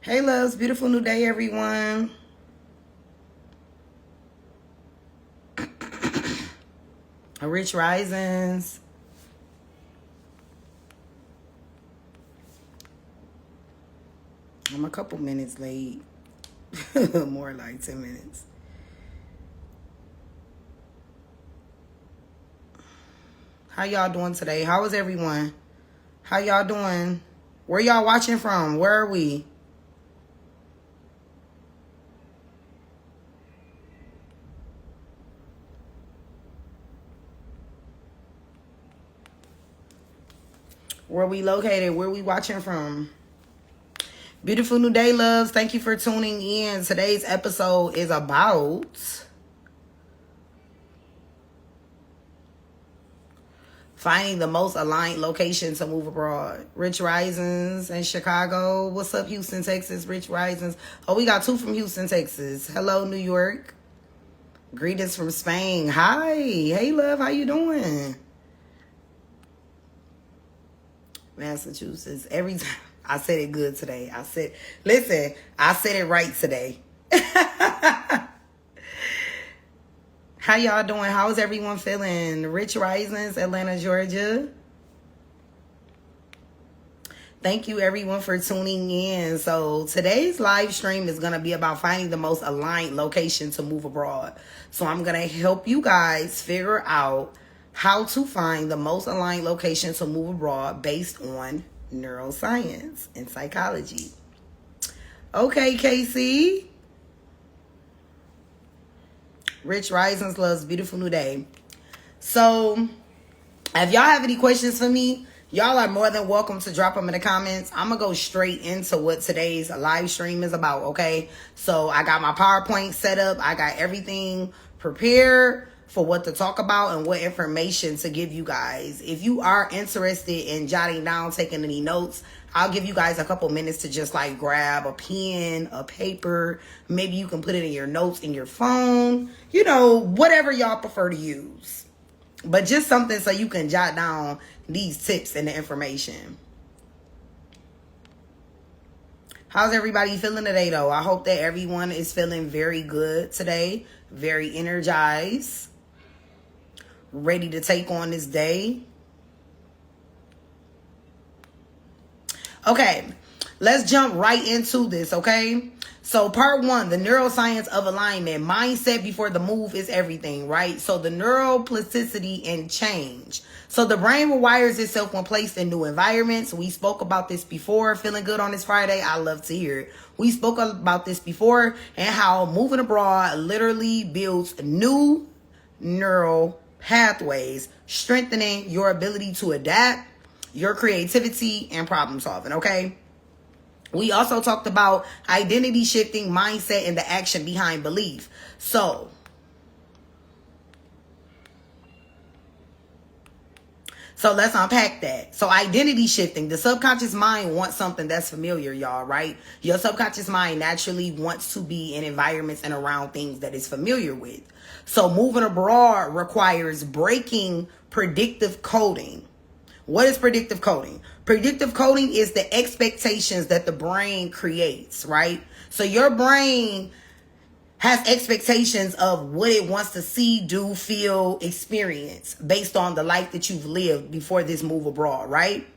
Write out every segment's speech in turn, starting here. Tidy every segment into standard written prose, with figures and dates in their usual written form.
Hey, loves. Beautiful new day, everyone. Rich Risings. I'm a couple minutes late. More like 10 minutes. How y'all doing today? How is everyone? How y'all doing? Where y'all watching from? Where are we? Where we located? Where we watching from? Beautiful new day, loves. Thank you for tuning in. Today's episode is about finding the most aligned location to move abroad. Rich Risings in Chicago. What's up, Houston, Texas? Rich Risings. Oh, we got two from Houston, Texas. Hello, New York. Greetings from Spain. Hi. Hey, love. How you doing? Massachusetts. Every time I said it good today. I said it right today. How y'all doing? How's everyone feeling? Rich Risings, Atlanta, Georgia. Thank you everyone for tuning in. So today's live stream is going to be about finding the most aligned location to move abroad. So I'm going to help you guys figure out how to find the most aligned location to move abroad based on neuroscience and psychology. Okay, Casey. Rich Risings, loves. Beautiful new day. So if y'all have any questions for me, y'all are more than welcome to drop them in the comments. I'm going to go straight into what today's live stream is about, okay? So I got my PowerPoint set up. I got everything prepared for what to talk about and what information to give you guys. If you are interested in jotting down, taking any notes, I'll give you guys a couple minutes to just like grab a pen, a paper. Maybe you can put it in your notes in your phone. You know, whatever y'all prefer to use. But just something so you can jot down these tips and the information. How's everybody feeling today, though? I hope that everyone is feeling very good today. Very energized. Ready to take on this day. Okay, let's jump right into this, okay? So part one, the neuroscience of alignment. Mindset before the move is everything, right? So the neuroplasticity and change. So the brain rewires itself when placed in new environments. We spoke about this before. Feeling good on this Friday? I love to hear it. We spoke about this before and how moving abroad literally builds new neural pathways, strengthening your ability to adapt, your creativity, and problem solving, okay? We also talked about identity shifting, mindset, and the action behind belief. So let's unpack that. So identity shifting, the subconscious mind wants something that's familiar, y'all, right? Your subconscious mind naturally wants to be in environments and around things that it's familiar with. So moving abroad requires breaking predictive coding. What is predictive coding? Predictive coding is the expectations that the brain creates, right? So your brain has expectations of what it wants to see, do, feel, experience based on the life that you've lived before this move abroad, right?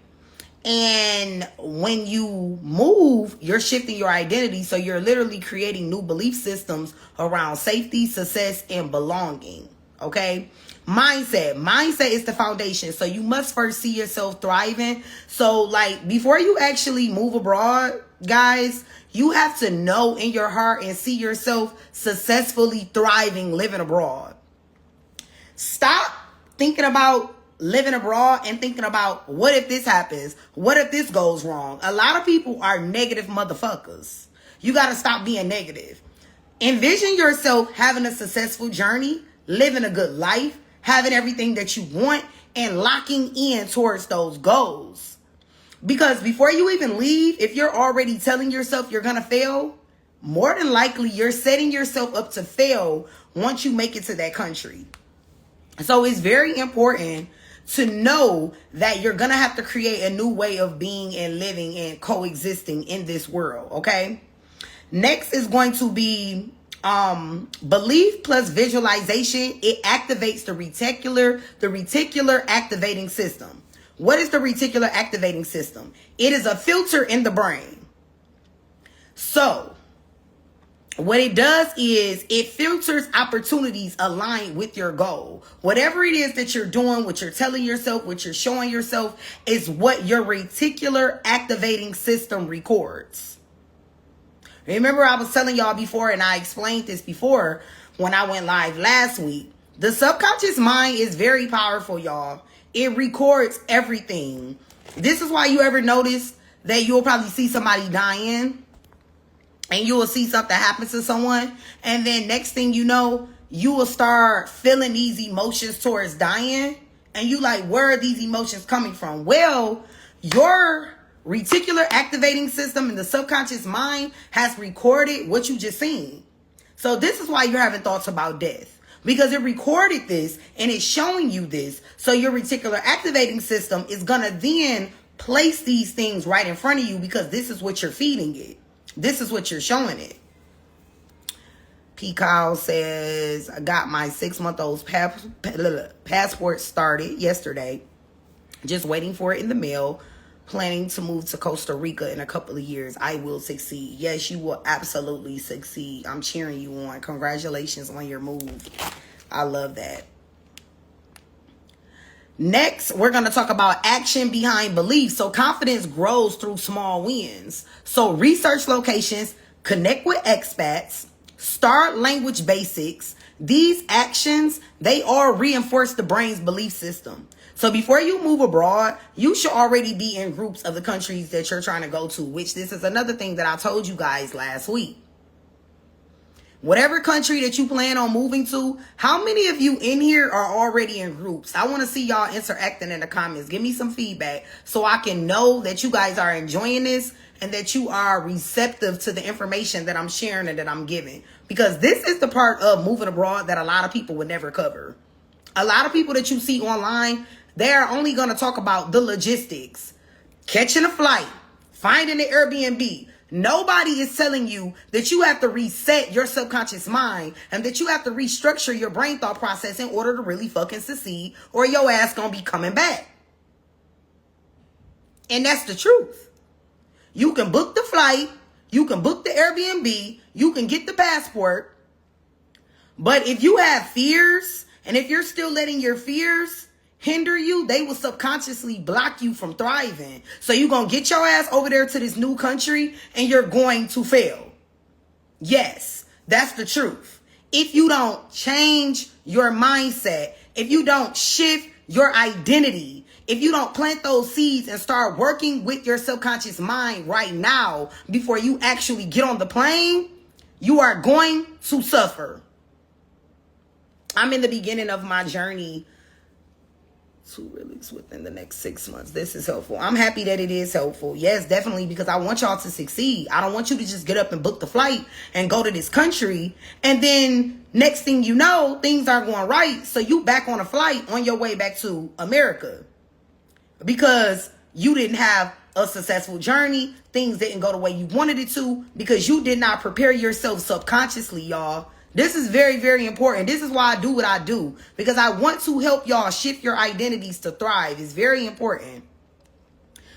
And when you move, you're shifting your identity. So you're literally creating new belief systems around safety, success, and belonging, okay? Mindset is the foundation. So you must first see yourself thriving. So like before you actually move abroad, guys, you have to know in your heart and see yourself successfully thriving, living abroad. Stop thinking about living abroad and thinking about what if this happens? What if this goes wrong? A lot of people are negative motherfuckers. You got to stop being negative. Envision yourself having a successful journey, living a good life, having everything that you want, and locking in towards those goals. Because before you even leave, if you're already telling yourself you're going to fail, more than likely you're setting yourself up to fail once you make it to that country. So it's very important to know that you're going to have to create a new way of being and living and coexisting in this world, okay? Next is going to be belief plus visualization. It activates the reticular activating system. What is the reticular activating system? It is a filter in the brain. So what it does is it filters opportunities aligned with your goal. Whatever it is that you're doing, what you're telling yourself, what you're showing yourself is what your reticular activating system records. Remember, I was telling y'all before, and I explained this before when I went live last week. The subconscious mind is very powerful, y'all. It records everything. This is why you ever notice that you'll probably see somebody dying, and you will see something happen to someone, and then next thing you know, you will start feeling these emotions towards dying, and you like, where are these emotions coming from? Well, your reticular activating system in the subconscious mind has recorded what you just seen. So this is why you're having thoughts about death, because it recorded this and it's showing you this. So your reticular activating system is going to then place these things right in front of you, because this is what you're feeding it. This is what you're showing it. P. Kyle says, I got my 6-month-old's passport started yesterday. Just waiting for it in the mail. Planning to move to Costa Rica in a couple of years. I will succeed. Yes, you will absolutely succeed. I'm cheering you on. Congratulations on your move. I love that. Next, we're going to talk about action behind belief. So confidence grows through small wins. So research locations, connect with expats, start language basics. These actions, they all reinforce the brain's belief system. So before you move abroad, you should already be in groups of the countries that you're trying to go to, which this is another thing that I told you guys last week. Whatever country that you plan on moving to, how many of you in here are already in groups? I want to see y'all interacting in the comments. Give me some feedback so I can know that you guys are enjoying this and that you are receptive to the information that I'm sharing and that I'm giving. Because this is the part of moving abroad that a lot of people would never cover. A lot of people that you see online, they're only going to talk about the logistics, catching a flight, finding an Airbnb. Nobody is telling you that you have to reset your subconscious mind and that you have to restructure your brain thought process in order to really fucking succeed, or your ass gonna be coming back. And that's the truth. You can book the flight, you can book the Airbnb, you can get the passport, but if you have fears and if you're still letting your fears hinder you, they will subconsciously block you from thriving. So you're going to get your ass over there to this new country and you're going to fail. Yes, that's the truth. If you don't change your mindset, if you don't shift your identity, if you don't plant those seeds and start working with your subconscious mind right now before you actually get on the plane, you are going to suffer. I'm in the beginning of my journey to release within the next 6 months. This is helpful. I'm happy that it is helpful. Yes, definitely, because I want y'all to succeed. I don't want you to just get up and book the flight and go to this country, and then next thing you know, things aren't going right. So you back on a flight on your way back to America because you didn't have a successful journey. Things didn't go the way you wanted it to because you did not prepare yourself subconsciously, y'all. This is very, very important. This is why I do what I do, because I want to help y'all shift your identities to thrive. It's very important.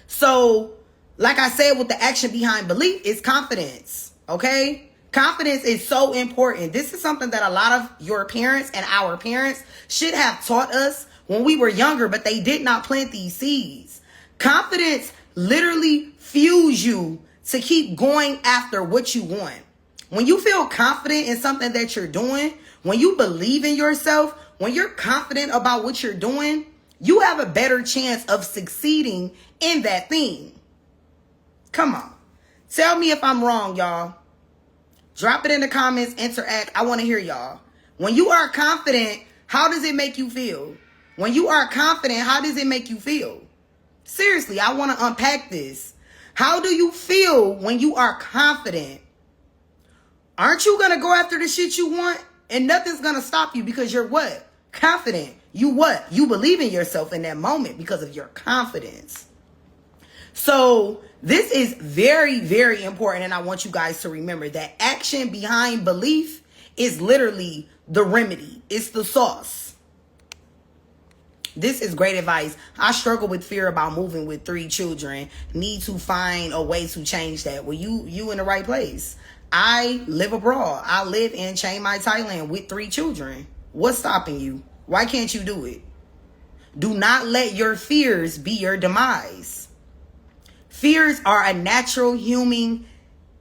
So, like I said, with the action behind belief is confidence. Okay? Confidence is so important. This is something that a lot of your parents and our parents should have taught us when we were younger, but they did not plant these seeds. Confidence literally fuels you to keep going after what you want. When you feel confident in something that you're doing, when you believe in yourself, when you're confident about what you're doing, you have a better chance of succeeding in that thing. Come on. Tell me if I'm wrong, y'all. Drop it in the comments, interact. I want to hear y'all. When you are confident, how does it make you feel? When you are confident, how does it make you feel? Seriously, I want to unpack this. How do you feel when you are confident? Aren't you going to go after the shit you want? And nothing's going to stop you because you're what? Confident. You what? You believe in yourself in that moment because of your confidence. So this is very, very important. And I want you guys to remember that action behind belief is literally the remedy. It's the sauce. This is great advice. I struggle with fear about moving with 3 children. Need to find a way to change that. Well, you in the right place. I live abroad. I live in Chiang Mai, Thailand with 3 children. What's stopping you? Why can't you do it? Do not let your fears be your demise. Fears are a natural human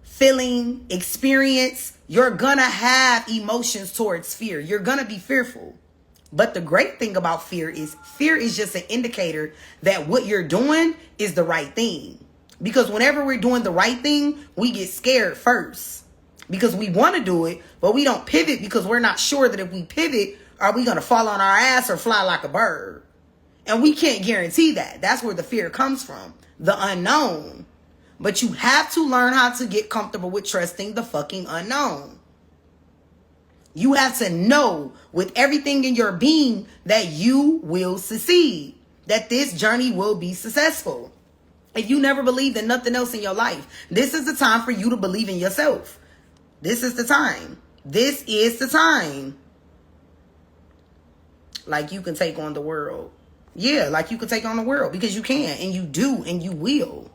feeling, experience. You're gonna have emotions towards fear. You're gonna be fearful. But the great thing about fear is just an indicator that what you're doing is the right thing. Because whenever we're doing the right thing, we get scared first. Because we want to do it, but we don't pivot because we're not sure that if we pivot, are we going to fall on our ass or fly like a bird? And we can't guarantee that. That's where the fear comes from. The unknown. But you have to learn how to get comfortable with trusting the fucking unknown. You have to know with everything in your being that you will succeed. That this journey will be successful. If you never believed in nothing else in your life, this is the time for you to believe in yourself. This is the time. This is the time. Like you can take on the world. Yeah, like you can take on the world because you can and you do and you will.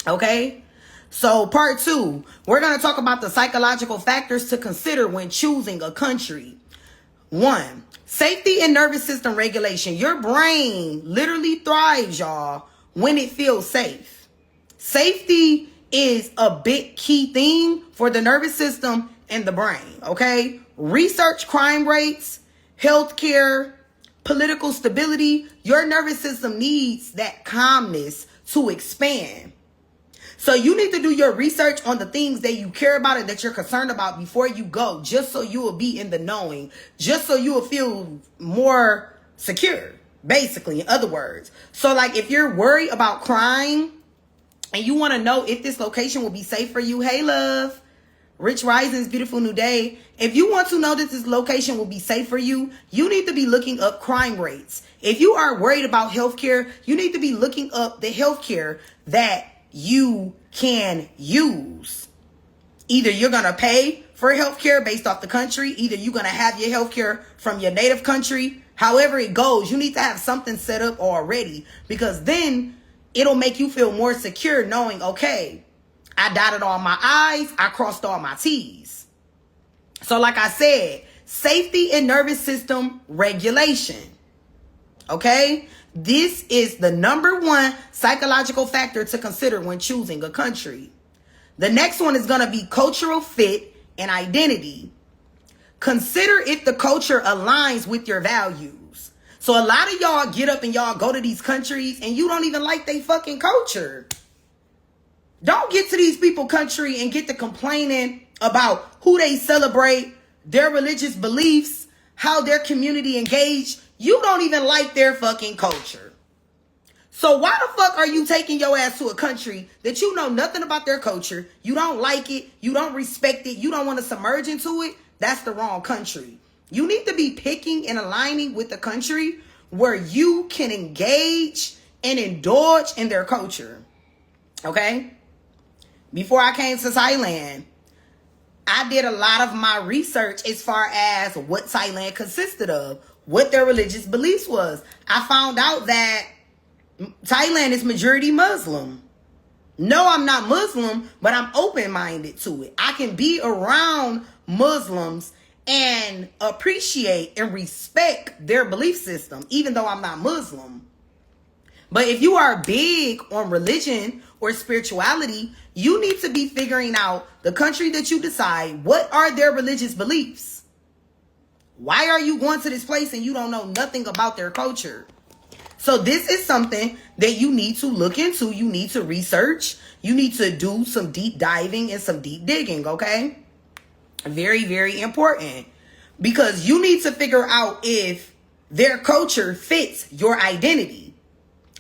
Okay? So part 2, we're going to talk about the psychological factors to consider when choosing a country. 1, safety and nervous system regulation. Your brain literally thrives, y'all, when it feels safe. Safety is a big key thing for the nervous system and the brain, okay? Research crime rates, healthcare, political stability. Your nervous system needs that calmness to expand. So you need to do your research on the things that you care about and that you're concerned about before you go, just so you will be in the knowing, just so you will feel more secure, basically, in other words. So like if you're worried about crime and you want to know if this location will be safe for you, hey love, Rich Rising's beautiful new day. If you want to know that this location will be safe for you, you need to be looking up crime rates. If you are worried about healthcare, you need to be looking up the healthcare that you can use. Either you're going to pay for healthcare based off the country. Either you're going to have your healthcare from your native country. However it goes, you need to have something set up already because then it'll make you feel more secure knowing, okay, I dotted all my I's, I crossed all my T's. So like I said, safety and nervous system regulation. Okay? This is the number 1 psychological factor to consider when choosing a country. The next one is going to be cultural fit and identity. Consider if the culture aligns with your values. So a lot of y'all get up and y'all go to these countries and you don't even like their fucking culture. Don't get to these people country and get to complaining about who they celebrate, their religious beliefs, how their community engaged. You don't even like their fucking culture. So why the fuck are you taking your ass to a country that you know nothing about their culture? You don't like it. You don't respect it. You don't want to submerge into it. That's the wrong country. You need to be picking and aligning with the country where you can engage and indulge in their culture. Okay? Before I came to Thailand, I did a lot of my research as far as what Thailand consisted of, what their religious beliefs was. I found out that Thailand is majority Muslim. No, I'm not Muslim, but I'm open-minded to it. I can be around Muslims and appreciate and respect their belief system, even though I'm not Muslim. But if you are big on religion or spirituality, you need to be figuring out the country that you decide, what are their religious beliefs? Why are you going to this place and you don't know nothing about their culture? So this is something that you need to look into. You need to research. You need to do some deep diving and some deep digging, okay? Very, very important. Because you need to figure out if their culture fits your identity.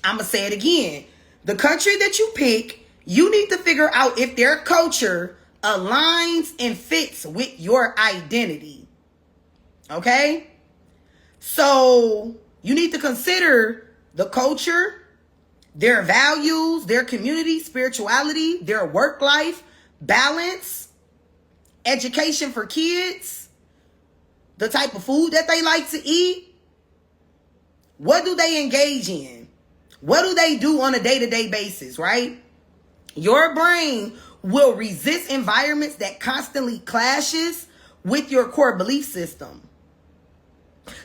I'm going to say it again. The country that you pick, you need to figure out if their culture aligns and fits with your identity. Okay? So you need to consider the culture, their values, their community, spirituality, their work life, balance, education for kids, the type of food that they like to eat. What do they engage in? What do they do on a day-to-day basis, right? Your brain will resist environments that constantly clashes with your core belief system.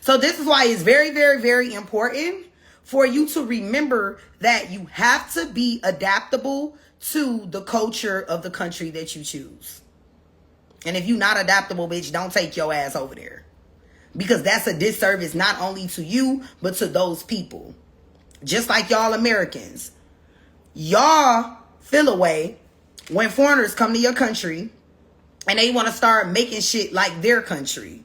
So this is why it's very, very, very important for you to remember that you have to be adaptable to the culture of the country that you choose. And if you're not adaptable, bitch, don't take your ass over there. Because that's a disservice not only to you, but to those people. Just like y'all Americans. Y'all feel away when foreigners come to your country and they want to start making shit like their country.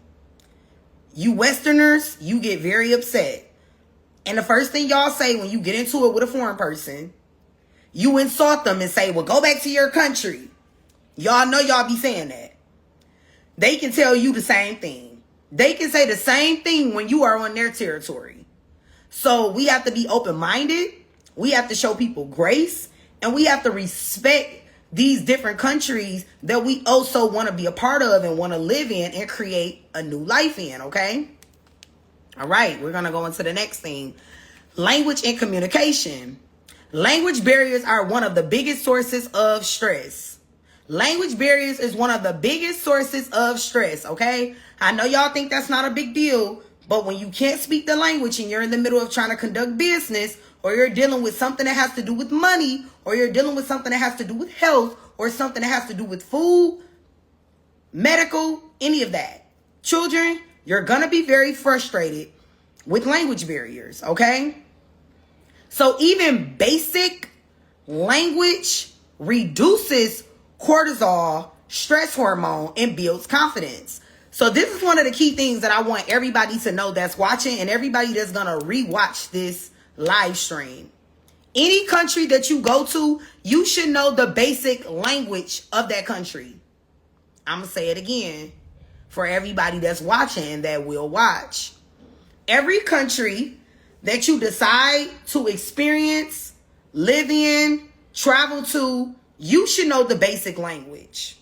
You Westerners, you get very upset. And the first thing y'all say when you get into it with a foreign person, you insult them and say, well, go back to your country. Y'all know y'all be saying that. They can tell you the same thing. They can say the same thing when you are on their territory. So we have to be open-minded. We have to show people grace. And we have to respect these different countries that we also want to be a part of and want to live in and create a new life in, okay? All right, we're going to go into the next thing. Language and communication. Language barriers are one of the biggest sources of stress. Language barriers is one of the biggest sources of stress, okay? I know y'all think that's not a big deal, but when you can't speak the language and you're in the middle of trying to conduct business, or you're dealing with something that has to do with money, or you're dealing with something that has to do with health, or something that has to do with food, medical, any of that. Children, you're going to be very frustrated with language barriers, okay? So even basic language reduces cortisol, stress hormone, and builds confidence. So this is one of the key things that I want everybody to know that's watching and everybody that's going to rewatch this live stream. Any country that you go to, you should know the basic language of that country. I'm going to say it again for everybody that's watching that will watch. Every country that you decide to experience, live in, travel to, you should know the basic language.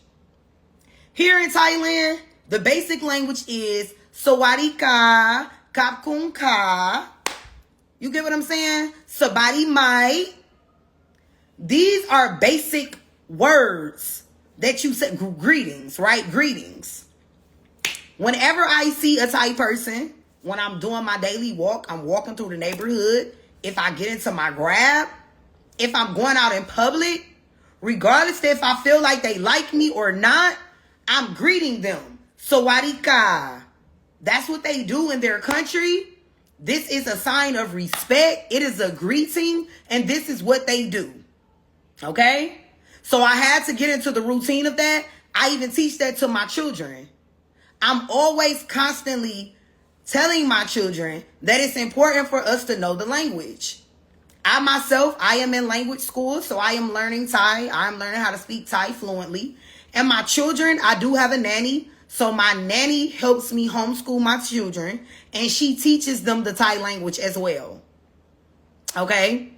Here in Thailand, the basic language is Sawadee ka, Kap Kun ka. You get what I'm saying? Sabadi mai. These are basic words that you say. Greetings, right? Greetings. Whenever I see a Thai person, when I'm doing my daily walk, I'm walking through the neighborhood. If I get into my Grab, if I'm going out in public, regardless if I feel like they like me or not, I'm greeting them. Sawadee ka. That's what they do in their country. This is a sign of respect. It is a greeting, and this is what they do. Okay? So I had to get into the routine of that. I even teach that to my children. I'm always constantly telling my children that it's important for us to know the language. I myself, I am in language school, so I am learning Thai. I'm learning how to speak Thai fluently. And my children, I do have a nanny. So my nanny helps me homeschool my children, and she teaches them the Thai language as well. Okay?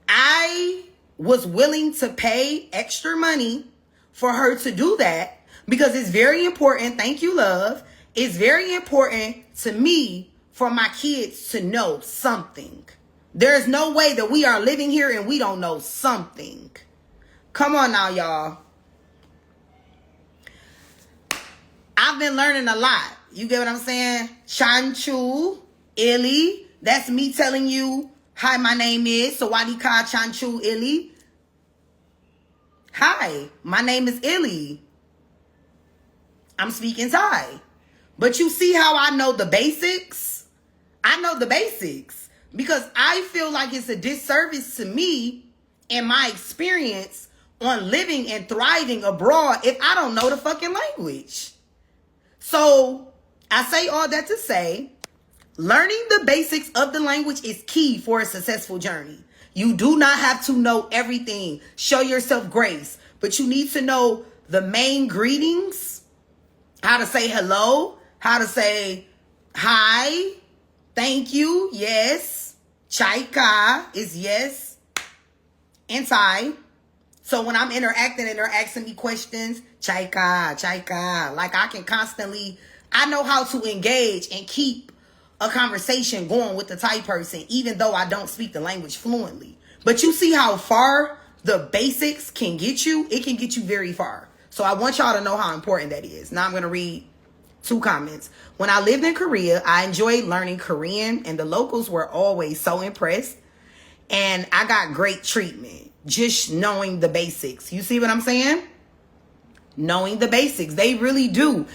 I was willing to pay extra money for her to do that because it's very important. Thank you, love. It's very important to me for my kids to know something. There's no way that we are living here and we don't know something. Come on now, y'all. I've been learning a lot. You get what I'm saying? Chanchu, Illy. That's me telling you, hi, my name is Sawadee ka Chanchu Illy. Hi, my name is Illy. I'm speaking Thai. But you see how I know the basics? I know the basics because I feel like it's a disservice to me and my experience on living and thriving abroad if I don't know the fucking language. So I say all that to say, learning the basics of the language is key for a successful journey. You do not have to know everything. Show yourself grace, but you need to know the main greetings, how to say hello, how to say Hi. Thank you. Yes. Chaika is yes. And Thai. So when I'm interacting and they're asking me questions, Chaika. Like I can constantly, I know how to engage and keep a conversation going with the Thai person, even though I don't speak the language fluently. But you see how far the basics can get you? It can get you very far. So I want y'all to know how important that is. Now I'm going to read 2 comments. When I lived in Korea, I enjoyed learning Korean, and the locals were always so impressed. And I got great treatment just knowing the basics. You see what I'm saying? Knowing the basics. They really do.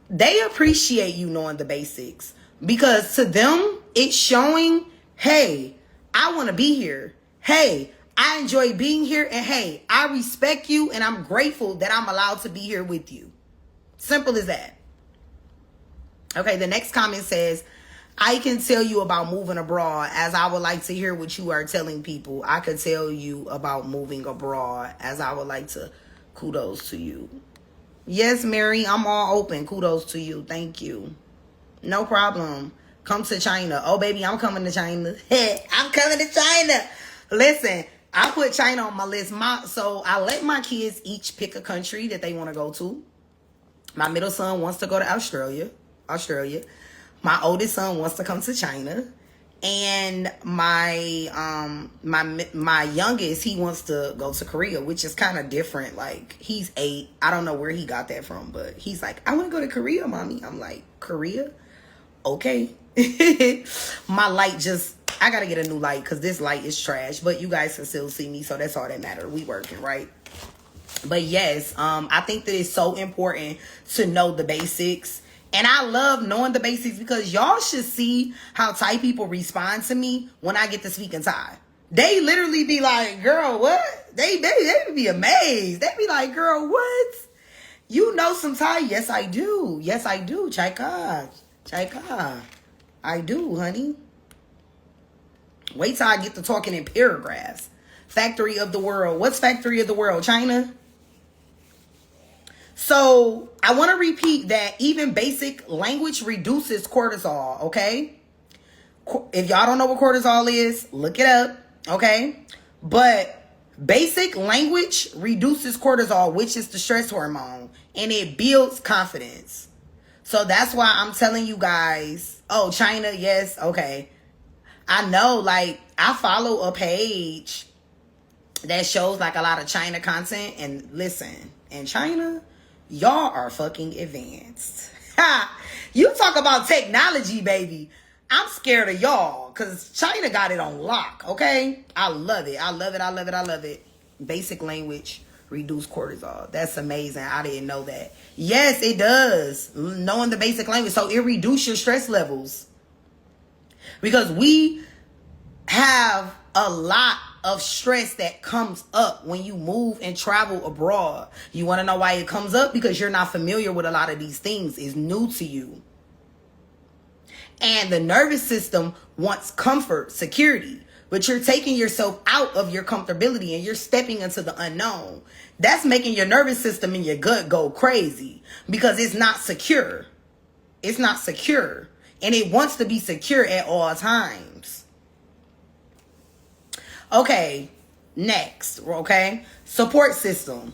They appreciate you knowing the basics, because to them, it's showing, hey, I want to be here. Hey, I enjoy being here. And hey, I respect you, and I'm grateful that I'm allowed to be here with you. Simple as that. Okay, the next comment says, I can tell you about moving abroad, as I would like to hear what you are telling people. I could tell you about moving abroad, as I would like to. Kudos to you. Yes, Mary, I'm all open. Kudos to you. Thank you. No problem. Come to China. Oh, baby, I'm coming to China. I'm coming to China. Listen, I put China on my list. So I let my kids each pick a country that they want to go to. My middle son wants to go to Australia. My oldest son wants to come to China. And my youngest, he wants to go to Korea, which is kind of different. Like, he's 8. I don't know where he got that from, but he's like, I want to go to Korea, mommy. I'm like, Korea? Okay. My light I got to get a new light because this light is trash. But you guys can still see me, so that's all that matters. We working, right? But yes, I think that it's so important to know the basics. And I love knowing the basics, because y'all should see how Thai people respond to me when I get to speak in Thai. They literally be like, girl, what? They be amazed. They be like, girl, what? You know some Thai? Yes, I do. Yes, I do. Chaika. I do, honey. Wait till I get to talking in paragraphs. Factory of the world. What's factory of the world? China? So I want to repeat that even basic language reduces cortisol, okay? If y'all don't know what cortisol is, look it up, okay? But basic language reduces cortisol, which is the stress hormone, and it builds confidence. So that's why I'm telling you guys, oh, China, yes, okay. I know, like, I follow a page that shows like a lot of China content, and listen, in China, y'all are fucking advanced. You talk about technology, baby. I'm scared of y'all, because China got it on lock, okay? I love it. I love it. Basic language, reduce cortisol. That's amazing. I didn't know that. Yes, it does. Knowing the basic language. So it reduces your stress levels. Because we have a lot of stress that comes up when you move and travel abroad. You want to know why it comes up? Because you're not familiar with a lot of these things. It's new to you. And the nervous system wants comfort, security, but you're taking yourself out of your comfortability and you're stepping into the unknown. That's making your nervous system and your gut go crazy, because it's not secure. It's not secure. And it wants to be secure at all times. Okay, next, okay? Support system.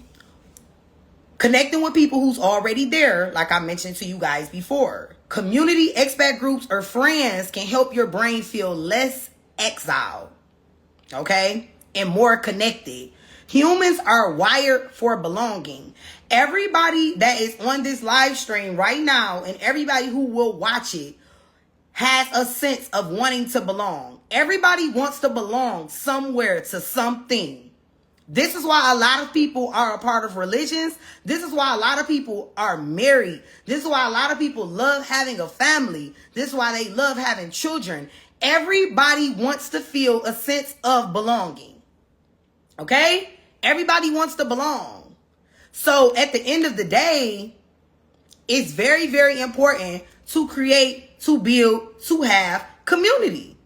Connecting with people who's already there, like I mentioned to you guys before. Community, expat groups, or friends can help your brain feel less exiled, okay? And more connected. Humans are wired for belonging. Everybody that is on this live stream right now, and everybody who will watch it, has a sense of wanting to belong. Everybody wants to belong somewhere to something. This is why a lot of people are a part of religions. This is why a lot of people are married. This is why a lot of people love having a family. This is why they love having children. Everybody wants to feel a sense of belonging. Okay? Everybody wants to belong. So at the end of the day, it's very, very important to create, to build, to have community.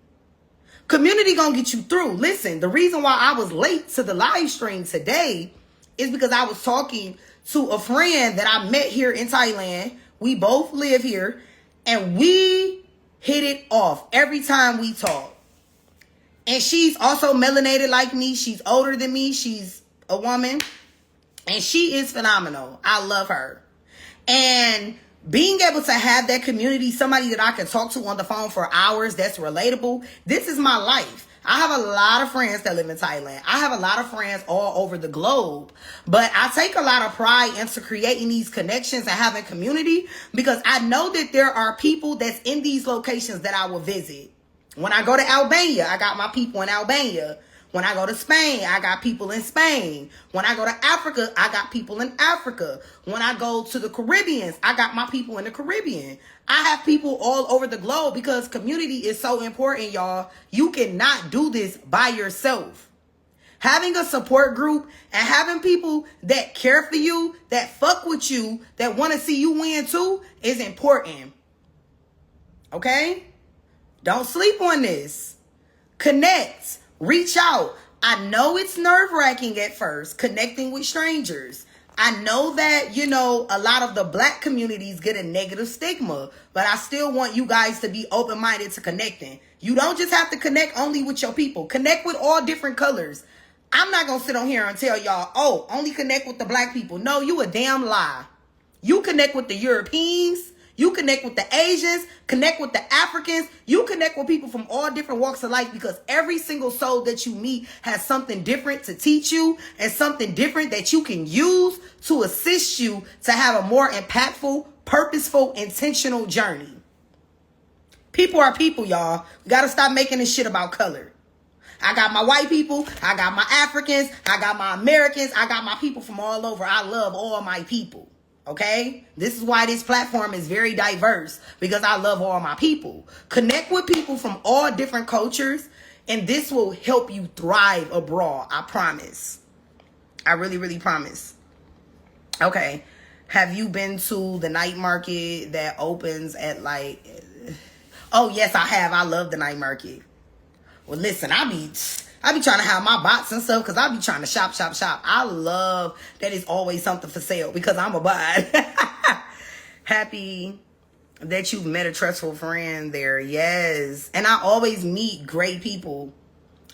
Community gonna get you through. Listen, the reason why I was late to the live stream today is because I was talking to a friend that I met here in Thailand. We both live here. And we hit it off every time we talk. And she's also melanated like me. She's older than me. She's a woman. And she is phenomenal. I love her. And being able to have that community, somebody that I can talk to on the phone for hours, that's relatable. This is my life. I have a lot of friends that live in Thailand. I have a lot of friends all over the globe. But I take a lot of pride into creating these connections and having community because I know that there are people that's in these locations that I will visit. When I go to Albania, I got my people in Albania. When I go to Spain, I got people in Spain. When I go to Africa, I got people in Africa. When I go to the Caribbean, I got my people in the Caribbean. I have people all over the globe because community is so important, y'all. You cannot do this by yourself. Having a support group and having people that care for you, that fuck with you, that want to see you win too, is important. Okay? Don't sleep on this. Connect. Reach out. I know it's nerve-wracking at first, connecting with strangers. I know that, a lot of the black communities get a negative stigma, but I still want you guys to be open-minded to connecting. You don't just have to connect only with your people. Connect with all different colors. I'm not going to sit on here and tell y'all, oh, only connect with the black people. No, you a damn lie. You connect with the Europeans. You connect with the Asians, connect with the Africans. You connect with people from all different walks of life because every single soul that you meet has something different to teach you and something different that you can use to assist you to have a more impactful, purposeful, intentional journey. People are people, y'all. We got to stop making this shit about color. I got my white people. I got my Africans. I got my Americans. I got my people from all over. I love all my people. Okay? This is why this platform is very diverse because I love all my people. Connect with people from all different cultures and this will help you thrive abroad. I promise. I really, really promise. Okay. Have you been to the night market that opens at oh, yes, I have. I love the night market. Well, listen, I be trying to have my bots and stuff because I be trying to shop. I love that it's always something for sale because I'm a bot. Happy that you've met a trustful friend there. Yes. And I always meet great people.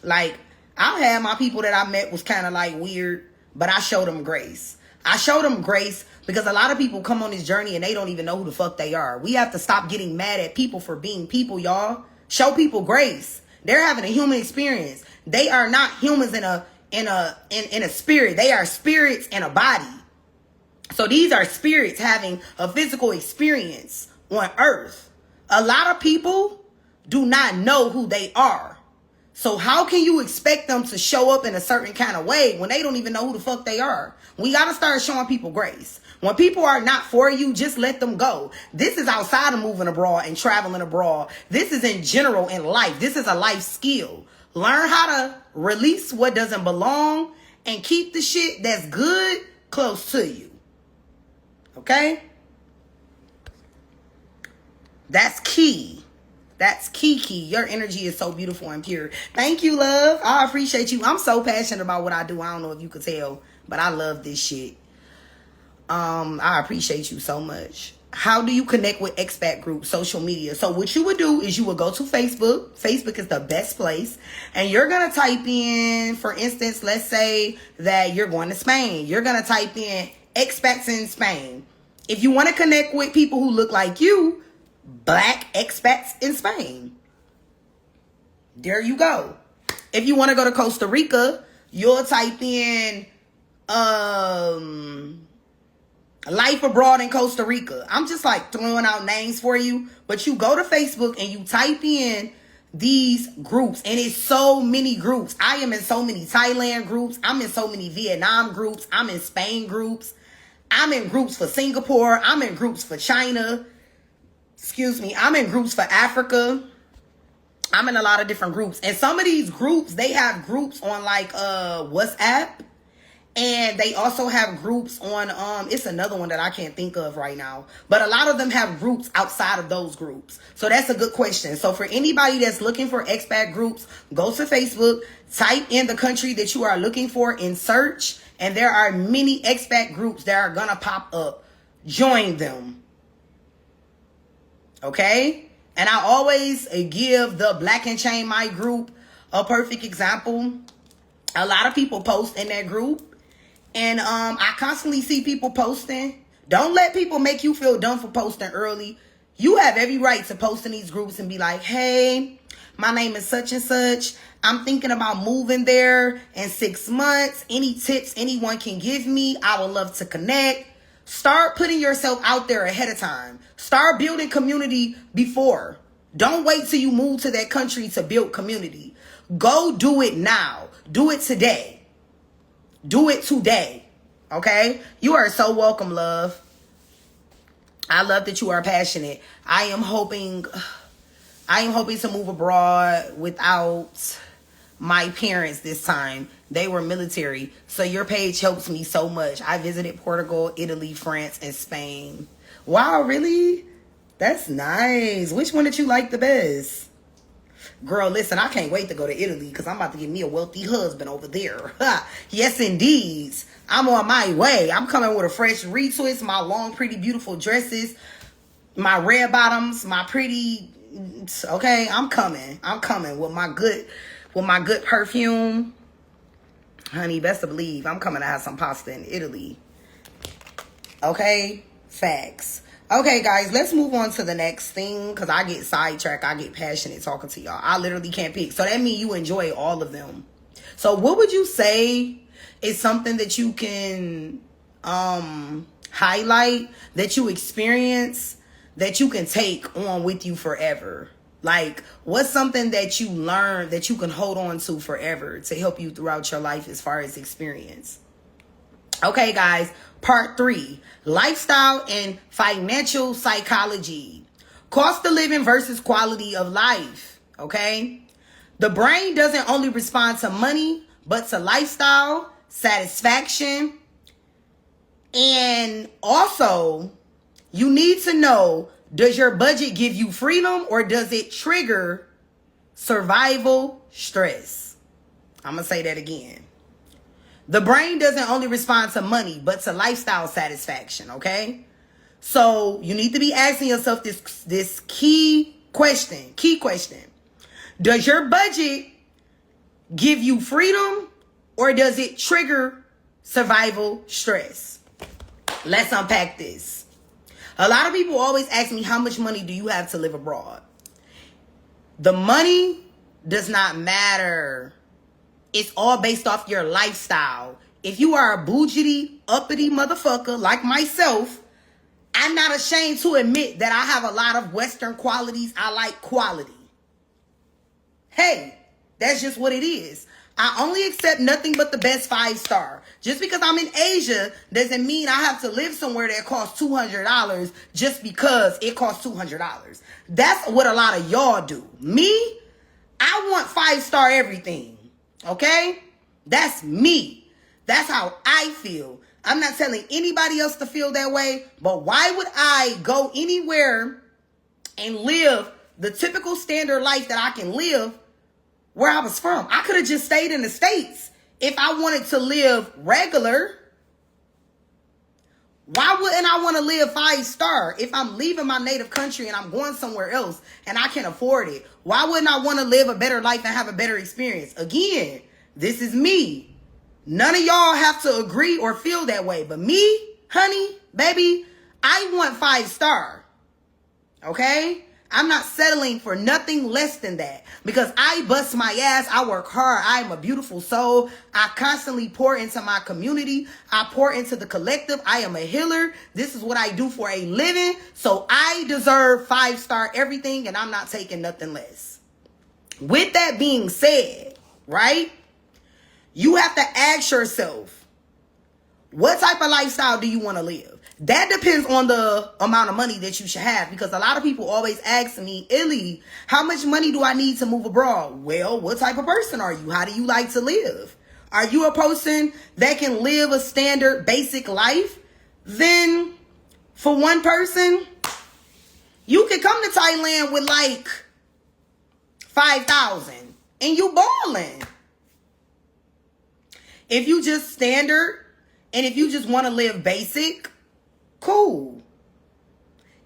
Like, I had my people that I met was kind of weird, but I showed them grace. I showed them grace because a lot of people come on this journey and they don't even know who the fuck they are. We have to stop getting mad at people for being people, y'all. Show people grace. They're having a human experience. They are not humans in a spirit. They are spirits in a body. So these are spirits having a physical experience on earth. A lot of people do not know who they are. So how can you expect them to show up in a certain kind of way when they don't even know who the fuck they are? We got to start showing people grace. When people are not for you, just let them go. This is outside of moving abroad and traveling abroad. This is in general in life. This is a life skill. Learn how to release what doesn't belong and keep the shit that's good close to you. Okay? That's key. That's key. Your energy is so beautiful and pure. Thank you, love. I appreciate you. I'm so passionate about what I do. I don't know if you could tell, but I love this shit. I appreciate you so much. How do you connect with expat groups, social media? So what you would do is you would go to Facebook. Facebook is the best place. And you're going to type in, for instance, let's say that you're going to Spain. You're going to type in expats in Spain. If you want to connect with people who look like you, black expats in Spain. There you go. If you want to go to Costa Rica, you'll type in life abroad in Costa Rica. I'm just throwing out names for you, but you go to Facebook and you type in these groups, and it's so many groups. I am in so many Thailand groups. I'm in so many Vietnam groups. I'm in Spain groups. I'm in groups for Singapore. I'm in groups for China. I'm in groups for Africa. I'm in a lot of different groups. And some of these groups, they have groups on WhatsApp. And they also have groups on, it's another one that I can't think of right now. But a lot of them have groups outside of those groups. So that's a good question. So for anybody that's looking for expat groups, go to Facebook, type in the country that you are looking for in search. And there are many expat groups that are going to pop up. Join them. Okay? And I always give the Black and Chain My group a perfect example. A lot of people post in that group. And I constantly see people posting. Don't let people make you feel dumb for posting early. You have every right to post in these groups and be like, hey, my name is such and such. I'm thinking about moving there in 6 months. Any tips anyone can give me, I would love to connect. Start putting yourself out there ahead of time. Start building community before. Don't wait till you move to that country to build community. Go do it now. Do it today. Do it today. Okay? You are so welcome, love. I love that you are passionate. I am hoping to move abroad without my parents this time. They were military. So your page helps me so much. I visited Portugal, Italy, France, and Spain. Wow, really? That's nice. Which one did you like the best? Girl, listen, I can't wait to go to Italy because I'm about to get me a wealthy husband over there. Yes, indeed. I'm on my way. I'm coming with a fresh retwist, my long, pretty, beautiful dresses, my red bottoms, my pretty... Okay, I'm coming. I'm coming with my good perfume. Honey, best to believe I'm coming to have some pasta in Italy. Okay? Facts. Okay, guys, let's move on to the next thing because I get sidetracked. I get passionate talking to y'all. I literally can't pick. So that means you enjoy all of them. So what would you say is something that you can highlight, that you experience, that you can take on with you forever? Like, what's something that you learned that you can hold on to forever to help you throughout your life as far as experience? Okay, guys, part 3, lifestyle and financial psychology. Cost of living versus quality of life, okay? The brain doesn't only respond to money, but to lifestyle, satisfaction, and also, you need to know, does your budget give you freedom or does it trigger survival stress? I'm going to say that again. The brain doesn't only respond to money, but to lifestyle satisfaction, okay? So you need to be asking yourself this key question. Does your budget give you freedom or does it trigger survival stress? Let's unpack this. A lot of people always ask me, how much money do you have to live abroad? The money does not matter. It's all based off your lifestyle. If you are a bougie, uppity motherfucker like myself, I'm not ashamed to admit that I have a lot of Western qualities. I like quality. Hey, that's just what it is. I only accept nothing but the best 5-star. Just because I'm in Asia doesn't mean I have to live somewhere that costs $200 just because it costs $200. That's what a lot of y'all do. Me, I want 5-star everything. Okay? That's me. That's how I feel. I'm not telling anybody else to feel that way, but why would I go anywhere and live the typical standard life that I can live where I was from? I could have just stayed in the States if I wanted to live regular. Why wouldn't I want to live 5-star if I'm leaving my native country and I'm going somewhere else and I can afford it? Why wouldn't I want to live a better life and have a better experience? Again, this is me. None of y'all have to agree or feel that way. But me, honey, baby, I want 5-star. Okay? I'm not settling for nothing less than that because I bust my ass. I work hard. I am a beautiful soul. I constantly pour into my community. I pour into the collective. I am a healer. This is what I do for a living. So I deserve 5-star everything and I'm not taking nothing less. With that being said, right? You have to ask yourself, what type of lifestyle do you want to live? That depends on the amount of money that you should have, because a lot of people always ask me, Illy, how much money do I need to move abroad? Well, what type of person are you? How do you like to live? Are you a person that can live a standard basic life? Then for one person, you can come to Thailand with like 5,000 and you balling. If you just standard and if you just want to live basic, cool.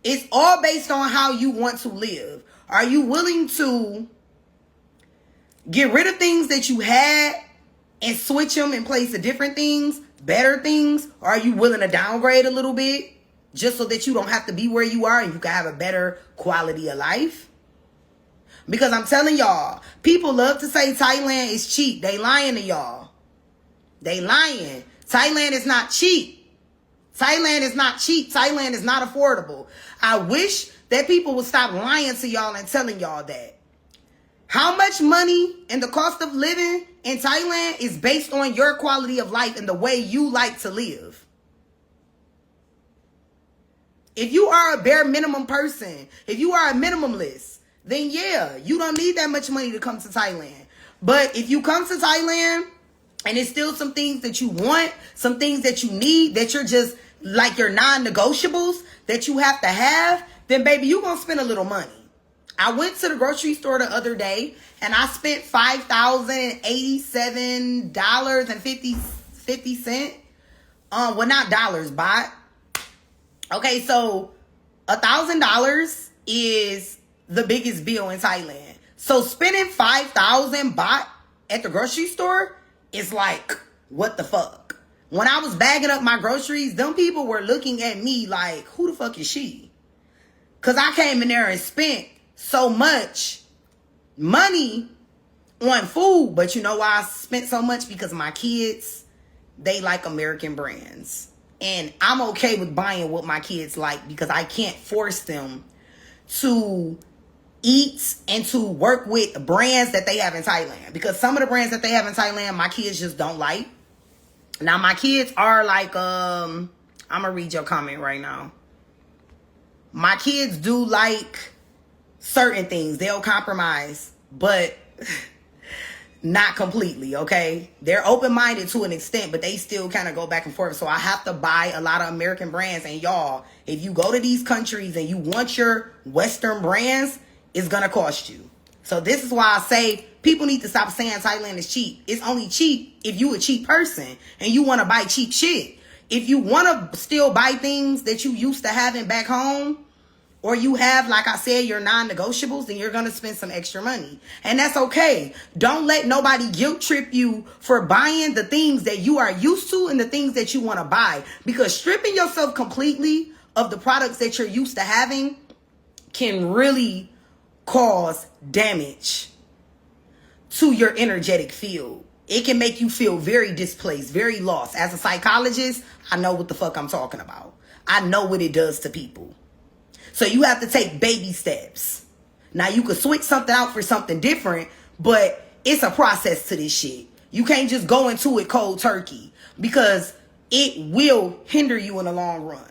It's all based on how you want to live. Are you willing to get rid of things that you had and switch them in place of different things, better things? Or are you willing to downgrade a little bit just so that you don't have to be where you are and you can have a better quality of life? Because I'm telling y'all, people love to say Thailand is cheap. They lying to y'all. They lying. Thailand is not cheap. Thailand is not cheap. Thailand is not affordable. I wish that people would stop lying to y'all and telling y'all that. How much money and the cost of living in Thailand is based on your quality of life and the way you like to live. If you are a bare minimum person, if you are a minimalist, then yeah, you don't need that much money to come to Thailand. But if you come to Thailand and it's still some things that you want, some things that you need, that you're just like your non-negotiables that you have to have, then baby, you're going to spend a little money. I went to the grocery store the other day and I spent $5,087.50. Well, not dollars, baht. Okay, so $1,000 is the biggest bill in Thailand. So spending 5,000 baht at the grocery store is like, what the fuck? When I was bagging up my groceries, them people were looking at me like, who the fuck is she? Because I came in there and spent so much money on food. But you know why I spent so much? Because my kids, they like American brands. And I'm okay with buying what my kids like because I can't force them to eat and to work with brands that they have in Thailand. Because some of the brands that they have in Thailand, my kids just don't like. Now, my kids are like, I'm going to read your comment right now. My kids do like certain things. They'll compromise, but not completely, okay? They're open-minded to an extent, but they still kind of go back and forth. So I have to buy a lot of American brands. And y'all, if you go to these countries and you want your Western brands, it's going to cost you. So this is why I say people need to stop saying Thailand is cheap. It's only cheap if you a cheap person and you want to buy cheap shit. If you want to still buy things that you used to having back home, or you have, like I said, your non-negotiables, then you're going to spend some extra money. And that's okay. Don't let nobody guilt trip you for buying the things that you are used to and the things that you want to buy. Because stripping yourself completely of the products that you're used to having can really cause damage to your energetic field. It can make you feel very displaced, very lost. As a psychologist, I know what the fuck I'm talking about. I know what it does to people. So you have to take baby steps. Now, you could switch something out for something different, but it's a process to this shit. You can't just go into it cold turkey because it will hinder you in the long run.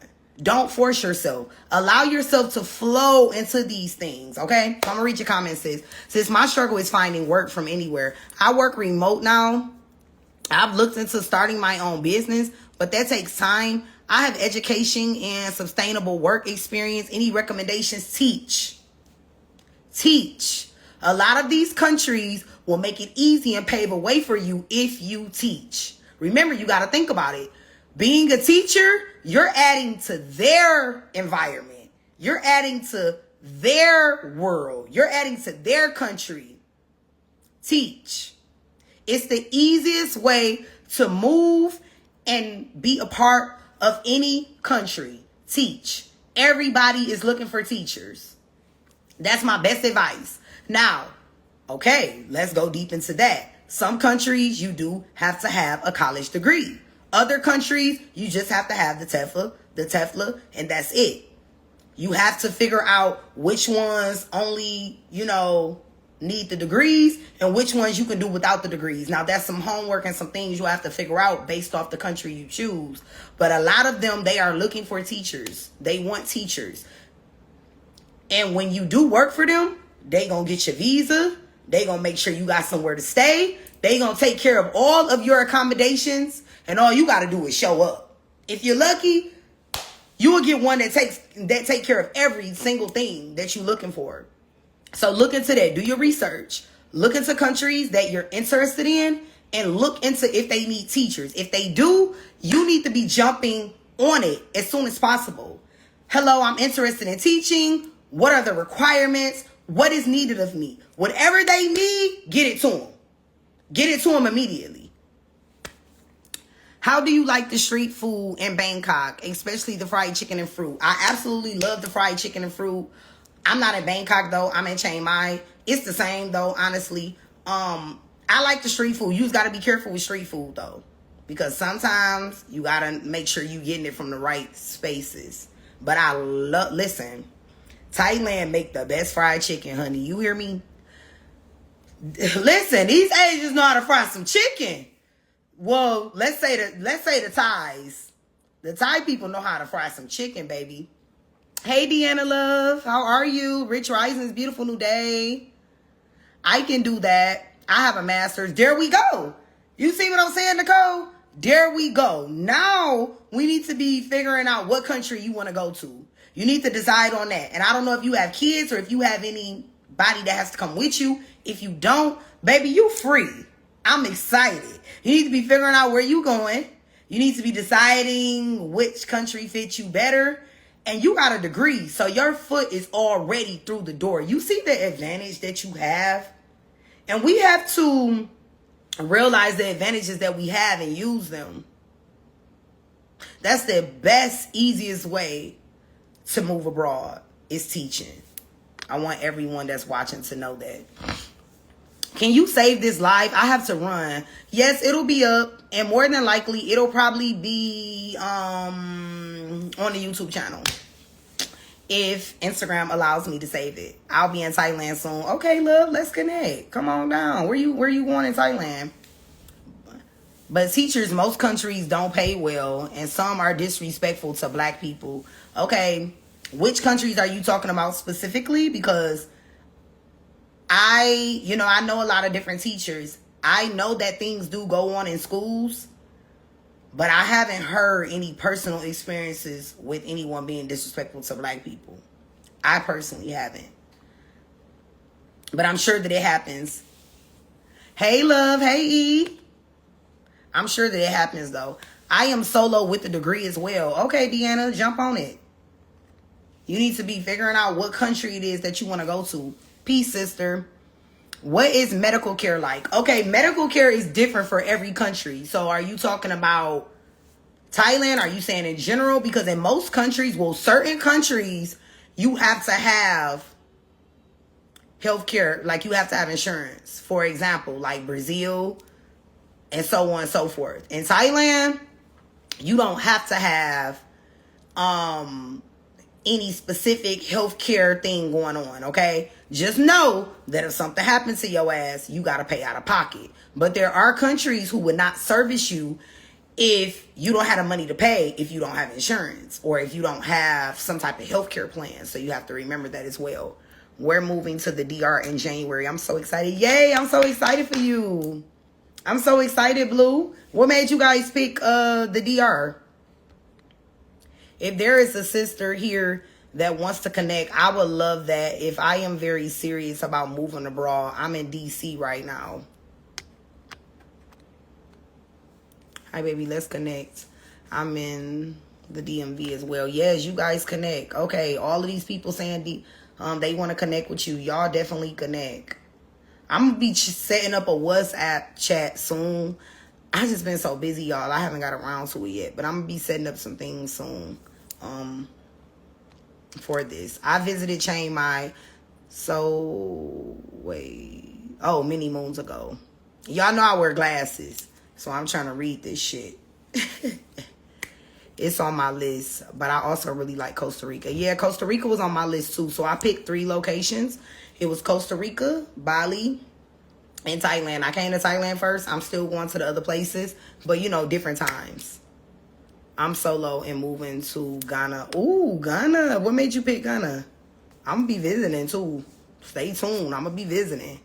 Don't force yourself. Allow yourself to flow into these things, okay? So I'm going to read your comments, sis. Since my struggle is finding work from anywhere. I work remote now. I've looked into starting my own business, but that takes time. I have education and sustainable work experience. Any recommendations? Teach. Teach. A lot of these countries will make it easy and pave a way for you if you teach. Remember, you got to think about it. Being a teacher, you're adding to their environment. You're adding to their world. You're adding to their country. Teach. It's the easiest way to move and be a part of any country. Teach. Everybody is looking for teachers. That's my best advice. Now, okay, let's go deep into that. Some countries you do have to have a college degree. Other countries, you just have to have the TEFLA, and that's it. You have to figure out which ones only, need the degrees and which ones you can do without the degrees. Now, that's some homework and some things you have to figure out based off the country you choose. But a lot of them, they are looking for teachers. They want teachers. And when you do work for them, they gonna get your visa. They gonna make sure you got somewhere to stay. They gonna take care of all of your accommodations. And all you gotta do is show up. If you're lucky, you will get one that take care of every single thing that you're looking for. So look into that. Do your research. Look into countries that you're interested in and look into if they need teachers. If they do, you need to be jumping on it as soon as possible. Hello, I'm interested in teaching. What are the requirements? What is needed of me? Whatever they need, get it to them. Get it to them immediately. How do you like the street food in Bangkok, especially the fried chicken and fruit? I absolutely love the fried chicken and fruit. I'm not in Bangkok though. I'm in Chiang Mai. It's the same though, honestly. I like the street food. You just got to be careful with street food though, because sometimes you got to make sure you getting it from the right spaces. But I listen, Thailand make the best fried chicken, honey. You hear me? Listen, these Asians know how to fry some chicken. Well, let's say the Thais. The Thai people know how to fry some chicken, baby. Hey, Deanna Love. How are you? Rich Rising's beautiful new day. I can do that. I have a master's. There we go. You see what I'm saying, Nicole? There we go. Now we need to be figuring out what country you want to go to. You need to decide on that. And I don't know if you have kids or if you have anybody that has to come with you. If you don't, baby, you free. I'm excited. You need to be figuring out where you going. You need to be deciding which country fits you better. And you got a degree, so your foot is already through the door. You see the advantage that you have? And we have to realize the advantages that we have and use them. That's the best, easiest way to move abroad is teaching. I want everyone that's watching to know that. Can you save this live? I have to run. Yes, it'll be up. And more than likely, it'll probably be on the YouTube channel. If Instagram allows me to save it. I'll be in Thailand soon. Okay, love, let's connect. Come on down. Where you going in Thailand? But teachers, most countries don't pay well. And some are disrespectful to black people. Okay, which countries are you talking about specifically? Because I know a lot of different teachers. I know that things do go on in schools, but I haven't heard any personal experiences with anyone being disrespectful to black people. I personally haven't. But I'm sure that it happens. Hey, love. Hey, E. I'm sure that it happens, though. I am solo with a degree as well. Okay, Deanna, jump on it. You need to be figuring out what country it is that you want to go to. Peace, sister. What is medical care like? Okay, medical care is different for every country. So are you talking about Thailand? Are you saying in general? Because in most countries, well, certain countries, you have to have healthcare, like you have to have insurance. For example, like Brazil and so on and so forth. In Thailand, you don't have to have any specific healthcare thing going on, okay? Just know that if something happens to your ass, you got to pay out of pocket. But there are countries who would not service you if you don't have the money to pay, if you don't have insurance, or if you don't have some type of healthcare plan. So you have to remember that as well. We're moving to the DR in January. I'm so excited. Yay, I'm so excited for you. I'm so excited, Blue. What made you guys pick the DR? If there is a sister here that wants to connect, I would love that. If I am very serious about moving abroad, I'm in DC right now. Hi, baby, let's connect. I'm in the DMV as well. Yes, you guys connect. Okay, all of these people saying they want to connect with you. Y'all definitely connect. I'm going to be setting up a WhatsApp chat soon. I just been so busy, y'all. I haven't got around to it yet. But I'm going to be setting up some things soon for this. I visited Chiang Mai many moons ago. Y'all know I wear glasses. So I'm trying to read this shit. It's on my list. But I also really like Costa Rica. Yeah, Costa Rica was on my list too. So I picked 3 locations. It was Costa Rica, Bali, and Thailand. I came to Thailand first. I'm still going to the other places. But, different times. I'm solo and moving to Ghana. Ooh, Ghana. What made you pick Ghana? I'm going to be visiting too. Stay tuned. I'm going to be visiting.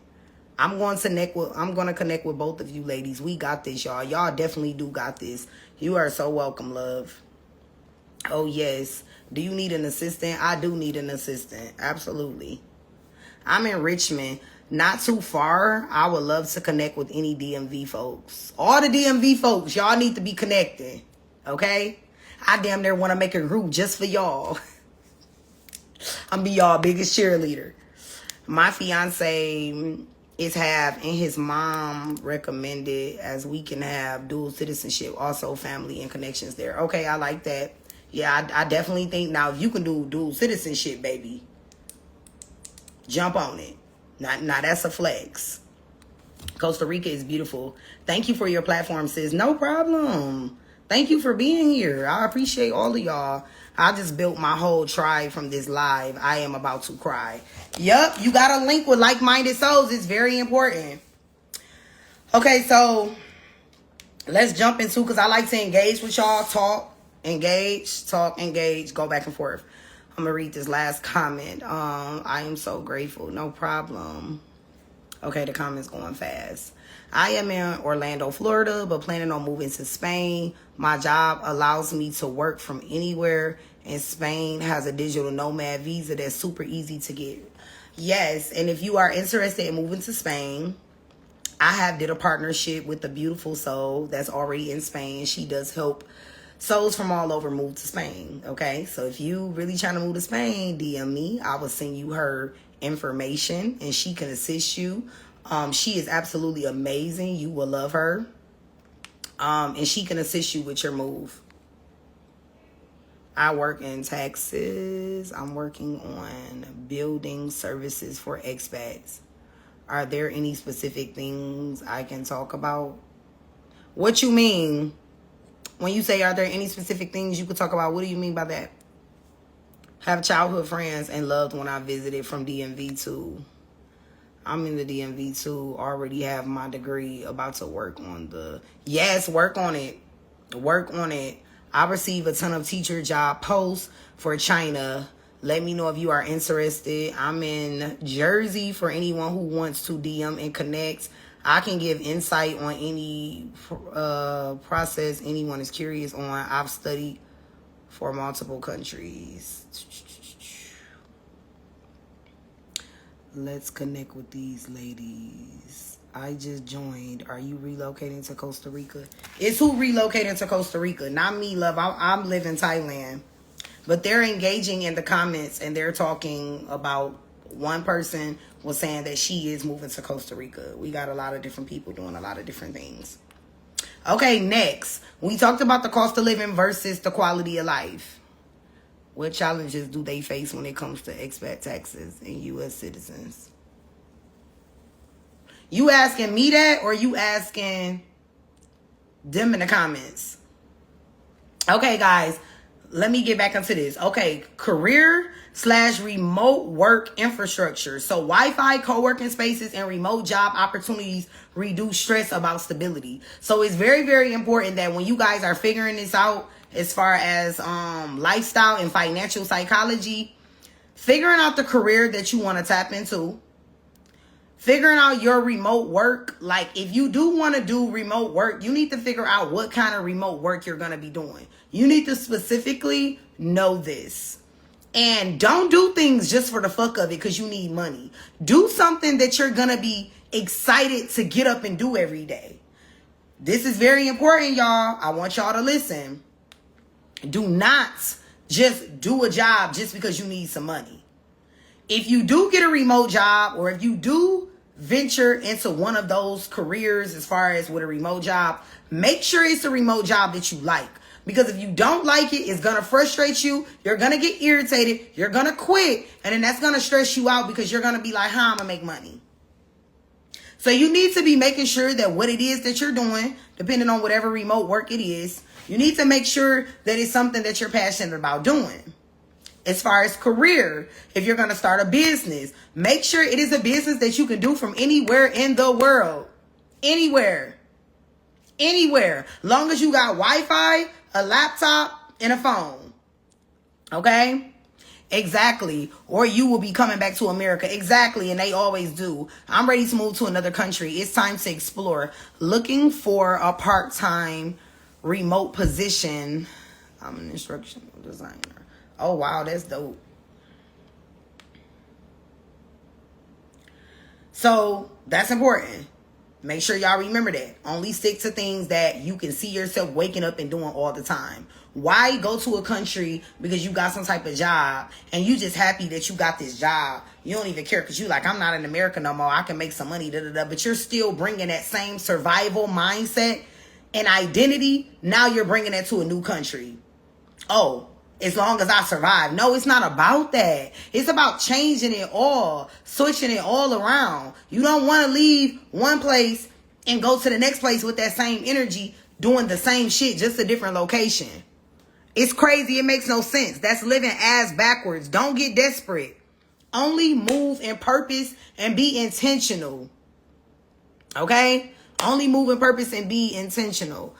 I'm going to connect with both of you ladies. We got this, y'all. Y'all definitely do got this. You are so welcome, love. Oh, yes. Do you need an assistant? I do need an assistant. Absolutely. I'm in Richmond. Not too far. I would love to connect with any DMV folks. All the DMV folks, y'all need to be connected. Okay? I damn near want to make a group just for y'all. I'm be y'all biggest cheerleader. My fiance is half, and his mom recommended as we can have dual citizenship, also family and connections there. Okay, I like that. Yeah, I definitely think now if you can do dual citizenship, baby, jump on it. Now that's a flex. Costa Rica is beautiful. Thank you for your platform, sis. No problem. Thank you for being here. I appreciate all of y'all. I just built my whole tribe from this live. I am about to cry. Yup, you got to link with like-minded souls. It's very important. Okay, so let's jump into, because I like to engage with y'all. Talk, engage, go back and forth. I'm going to read this last comment. I am so grateful. No problem. Okay, the comment's going fast. I am in Orlando, Florida, but planning on moving to Spain. My job allows me to work from anywhere, and Spain has a digital nomad visa that's super easy to get. Yes, and if you are interested in moving to Spain, I have did a partnership with a beautiful soul that's already in Spain. She does help souls from all over move to Spain, okay? So if you really trying to move to Spain, DM me. I will send you her information, and she can assist you. She is absolutely amazing. You will love her. And she can assist you with your move. I work in Texas. I'm working on building services for expats. Are there any specific things I can talk about? What you mean? When you say, are there any specific things you could talk about? What do you mean by that? Have childhood friends and loved when I visited from DMV too. I'm in the DMV too. Already have my degree. About to work on the... Yes, work on it. Work on it. I receive a ton of teacher job posts for China. Let me know if you are interested. I'm in Jersey for anyone who wants to DM and connect. I can give insight on any process anyone is curious on. I've studied for multiple countries. Let's connect with these ladies. I just joined. Are you relocating to Costa Rica? It's who relocating to Costa Rica, not me, love. I'm living in Thailand. But they're engaging in the comments, and they're talking about, one person was saying that she is moving to Costa Rica. We got a lot of different people doing a lot of different things. Okay, next. We talked about the cost of living versus the quality of life. What challenges do they face when it comes to expat taxes and U.S. citizens? You asking me that, or you asking them in the comments? Okay, guys, let me get back into this. Okay, career/remote work infrastructure. So Wi-Fi, co-working spaces, and remote job opportunities reduce stress about stability. So it's very, very important that when you guys are figuring this out, as far as lifestyle and financial psychology, figuring out the career that you want to tap into, figuring out your remote work. Like, if you do want to do remote work, you need to figure out what kind of remote work you're going to be doing. You need to specifically know this. And don't do things just for the fuck of it because you need money. Do something that you're going to be excited to get up and do every day. This is very important, y'all. I want y'all to listen. Do not just do a job just because you need some money. If you do get a remote job, or if you do venture into one of those careers as far as with a remote job, make sure it's a remote job that you like. Because if you don't like it, it's going to frustrate you. You're going to get irritated. You're going to quit. And then that's going to stress you out because you're going to be like, how am I going to make money? So you need to be making sure that what it is that you're doing, depending on whatever remote work it is, you need to make sure that it's something that you're passionate about doing. As far as career, if you're going to start a business, make sure it is a business that you can do from anywhere in the world. Anywhere. Anywhere. Long as you got Wi-Fi, a laptop, and a phone. Okay? Exactly. Or you will be coming back to America. Exactly. And they always do. I'm ready to move to another country. It's time to explore. Looking for a part-time remote position. I'm an instructional designer. Oh, wow. That's dope. So that's important. Make sure y'all remember that. Only stick to things that you can see yourself waking up and doing all the time. Why go to a country because you got some type of job and you just happy that you got this job? You don't even care because you like, I'm not in America no more. I can make some money, but you're still bringing that same survival mindset and identity. Now you're bringing that to a new country. Oh, as long as I survive. No, it's not about that. It's about changing it all, switching it all around. You don't want to leave one place and go to the next place with that same energy, doing the same shit, just a different location. It's crazy. It makes no sense. That's living ass backwards. Don't get desperate. Only move in purpose and be intentional. Okay? Only move in purpose and be intentional.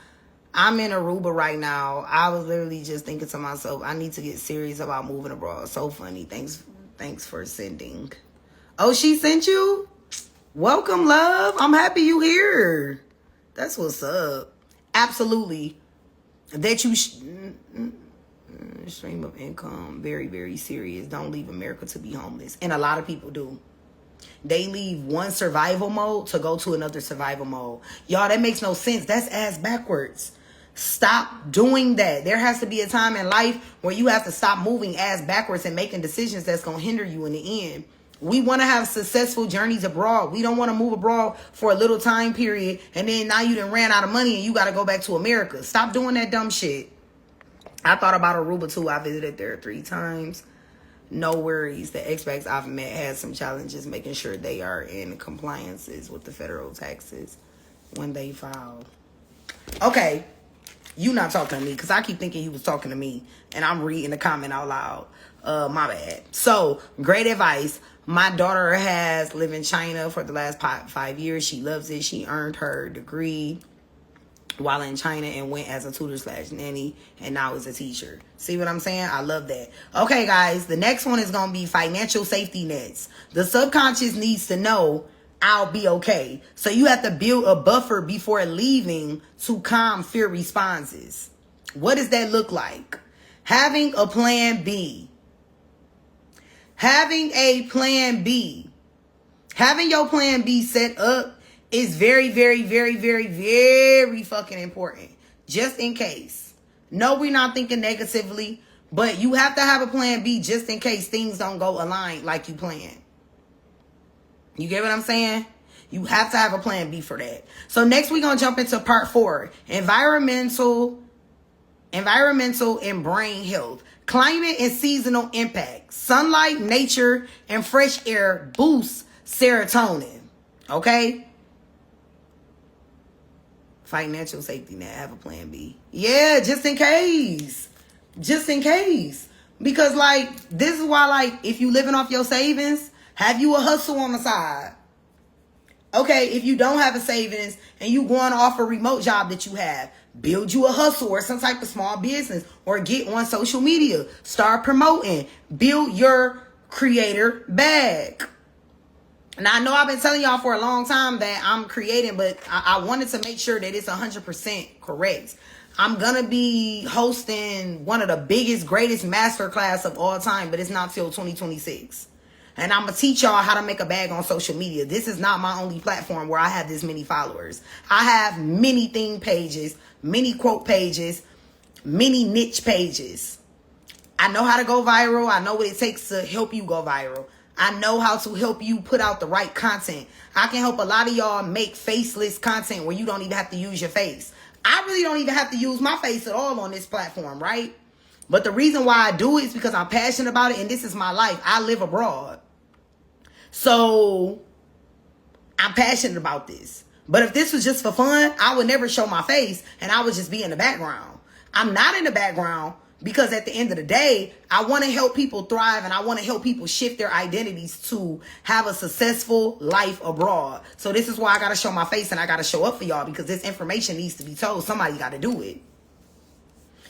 I'm in Aruba right now. I was literally just thinking to myself, I need to get serious about moving abroad. So funny. Thanks for sending. Oh, she sent you? Welcome, love. I'm happy you here. That's what's up. Absolutely. That you stream of income, very, very serious. Don't leave America to be homeless. And a lot of people do. They leave one survival mode to go to another survival mode. Y'all, that makes no sense. That's ass backwards. Stop doing that. There has to be a time in life where you have to stop moving ass backwards and making decisions that's going to hinder you in the end. We want to have successful journeys abroad. We don't want to move abroad for a little time period and then now you done ran out of money and you got to go back to America. Stop doing that dumb shit. I thought about Aruba too. I visited there 3 times. No worries. The expats I've met had some challenges making sure they are in compliances with the federal taxes when they file. Okay. You not talking to me because I keep thinking you was talking to me and I'm reading the comment out loud. My bad. So, great advice. My daughter has lived in China for the last 5 years. She loves it. She earned her degree while in China and went as a tutor/nanny and now is a teacher. See what I'm saying? I love that. Okay, guys, the next one is going to be financial safety nets. The subconscious needs to know I'll be okay. So you have to build a buffer before leaving to calm fear responses. What does that look like? Having a plan B. Having a plan B. Having your plan B set up is very, very, very, very, very fucking important. Just in case. No, we're not thinking negatively, but you have to have a plan B just in case things don't go aligned like you planned. You get what I'm saying? You have to have a plan B for that. So next we're going to jump into part 4. Environmental and brain health. Climate and seasonal impact. Sunlight, nature, and fresh air boosts serotonin. Okay? Financial safety net. Have a plan B. Yeah, just in case. Just in case. Because, like, this is why, like, if you living off your savings, have you a hustle on the side? Okay, if you don't have a savings and you going off a remote job that you have, build you a hustle or some type of small business or get on social media. Start promoting. Build your creator bag. Now, I know I've been telling y'all for a long time that I'm creating, but I wanted to make sure that it's 100% correct. I'm going to be hosting one of the biggest, greatest masterclass of all time, but it's not till 2026. And I'm going to teach y'all how to make a bag on social media. This is not my only platform where I have this many followers. I have many theme pages, many quote pages, many niche pages. I know how to go viral. I know what it takes to help you go viral. I know how to help you put out the right content. I can help a lot of y'all make faceless content where you don't even have to use your face. I really don't even have to use my face at all on this platform, right? But the reason why I do it is because I'm passionate about it and this is my life. I live abroad. So I'm passionate about this. But if this was just for fun, I would never show my face and I would just be in the background. I'm not in the background because at the end of the day, I want to help people thrive and I want to help people shift their identities to have a successful life abroad. So this is why I got to show my face and I got to show up for y'all because this information needs to be told. Somebody got to do it.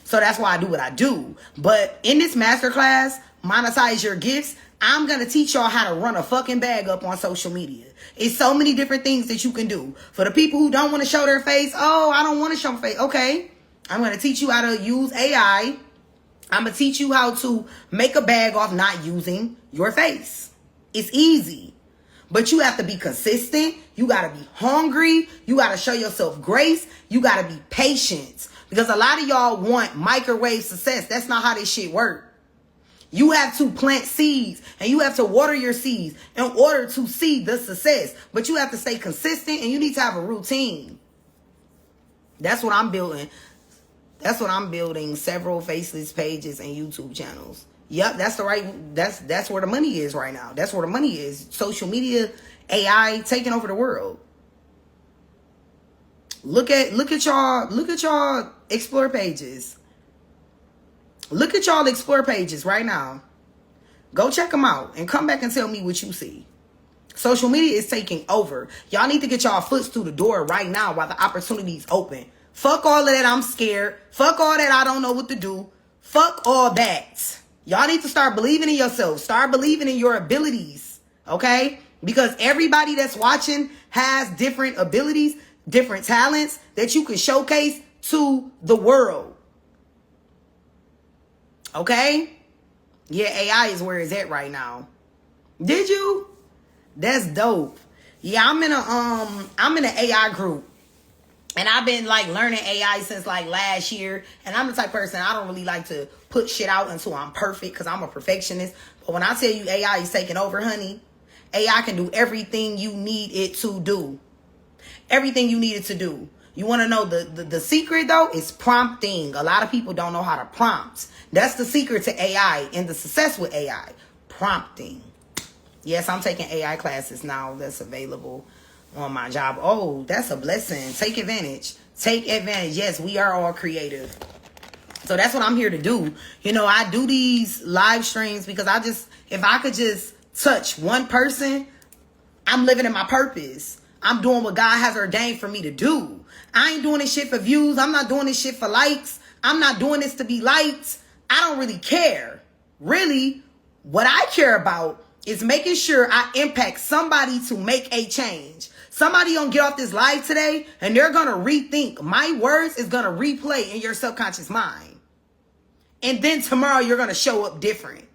So that's why I do what I do. But in this masterclass, Monetize Your Gifts, I'm going to teach y'all how to run a fucking bag up on social media. It's so many different things that you can do. For the people who don't want to show their face, oh, I don't want to show my face. Okay, I'm going to teach you how to use AI. I'm going to teach you how to make a bag off not using your face. It's easy. But you have to be consistent. You got to be hungry. You got to show yourself grace. You got to be patient. Because a lot of y'all want microwave success. That's not how this shit works. You have to plant seeds and you have to water your seeds in order to see the success. But you have to stay consistent and you need to have a routine. That's what I'm building. That's what I'm building. Several faceless pages and YouTube channels. Yep, that's where the money is right now. That's where the money is. Social media, AI taking over the world. Look at y'all explore pages. Look at y'all explore pages right now. Go check them out and come back and tell me what you see. Social media is taking over. Y'all need to get y'all foot through the door right now while the opportunity is open. Fuck all of that I'm scared. Fuck all that I don't know what to do. Fuck all that. Y'all need to start believing in yourself. Start believing in your abilities. Okay? Because everybody that's watching has different abilities, different talents that you can showcase to the world. Okay? Yeah, AI is where it's at right now. Did you? That's dope. Yeah, I'm in an AI group. And I've been like learning AI since like last year. And I'm the type of person, I don't really like to put shit out until I'm perfect because I'm a perfectionist. But when I tell you AI is taking over, honey, AI can do everything you need it to do. Everything you need it to do. You want to know the secret, though, is prompting. A lot of people don't know how to prompt. That's the secret to AI and the success with AI. Prompting. Yes, I'm taking AI classes now. That's available on my job. Oh, that's a blessing. Take advantage. Take advantage. Yes, we are all creative. So that's what I'm here to do. You know, I do these live streams because if I could just touch one person, I'm living in my purpose. I'm doing what God has ordained for me to do. I ain't doing this shit for views. I'm not doing this shit for likes. I'm not doing this to be liked. I don't really care. Really, what I care about is making sure I impact somebody to make a change. Somebody gonna get off this live today and they're gonna rethink. My words is gonna replay in your subconscious mind. And then tomorrow you're gonna show up different.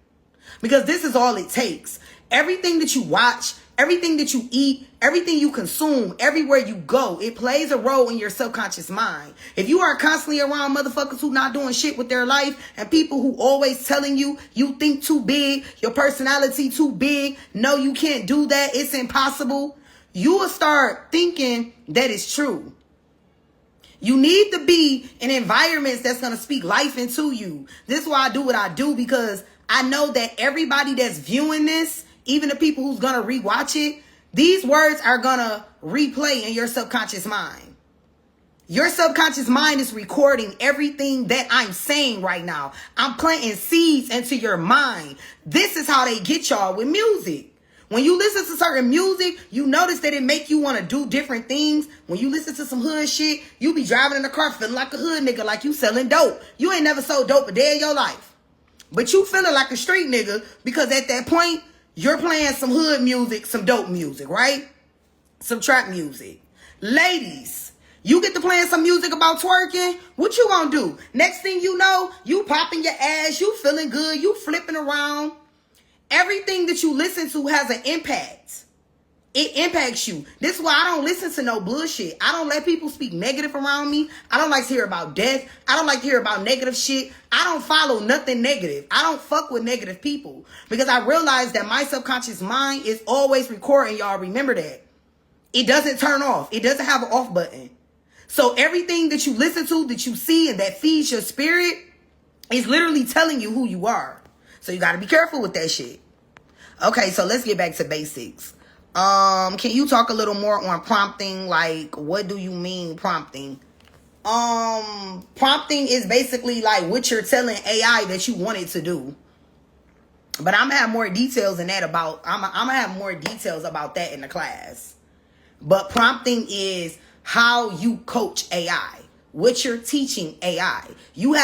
Because this is all it takes. Everything that you watch, everything that you eat, everything you consume, everywhere you go, it plays a role in your subconscious mind. If you are constantly around motherfuckers who not doing shit with their life and people who always telling you think too big, your personality too big, no, you can't do that, it's impossible, you will start thinking that it's true. You need to be in environments that's going to speak life into you. This is why I do what I do, because I know that everybody that's viewing this, even the people who's going to rewatch it, these words are going to replay in your subconscious mind. Your subconscious mind is recording everything that I'm saying right now. I'm planting seeds into your mind. This is how they get y'all with music. When you listen to certain music, you notice that it make you want to do different things. When you listen to some hood shit, you be driving in the car feeling like a hood nigga, like you selling dope. You ain't never sold dope a day in your life. But you feeling like a street nigga because at that point, you're playing some hood music, some dope music, right? Some trap music. Ladies, you get to playing some music about twerking, what you gonna do? Next thing you know, you popping your ass, you feeling good, you flipping around. Everything that you listen to has an impact. It impacts you. This is why I don't listen to no bullshit. I don't let people speak negative around me. I don't like to hear about death. I don't like to hear about negative shit. I don't follow nothing negative. I don't fuck with negative people because I realize that my subconscious mind is always recording. Y'all remember that. It doesn't turn off. It doesn't have an off button. So everything that you listen to, that you see, and that feeds your spirit is literally telling you who you are. So you got to be careful with that shit. Okay, so let's get back to basics. Can you talk a little more on prompting? Like, what do you mean prompting? Prompting is basically like what you're telling AI that you want it to do. But I'm gonna have more details in that about, I'm gonna have more details about that in the class. But prompting is how you coach AI, what you're teaching AI. You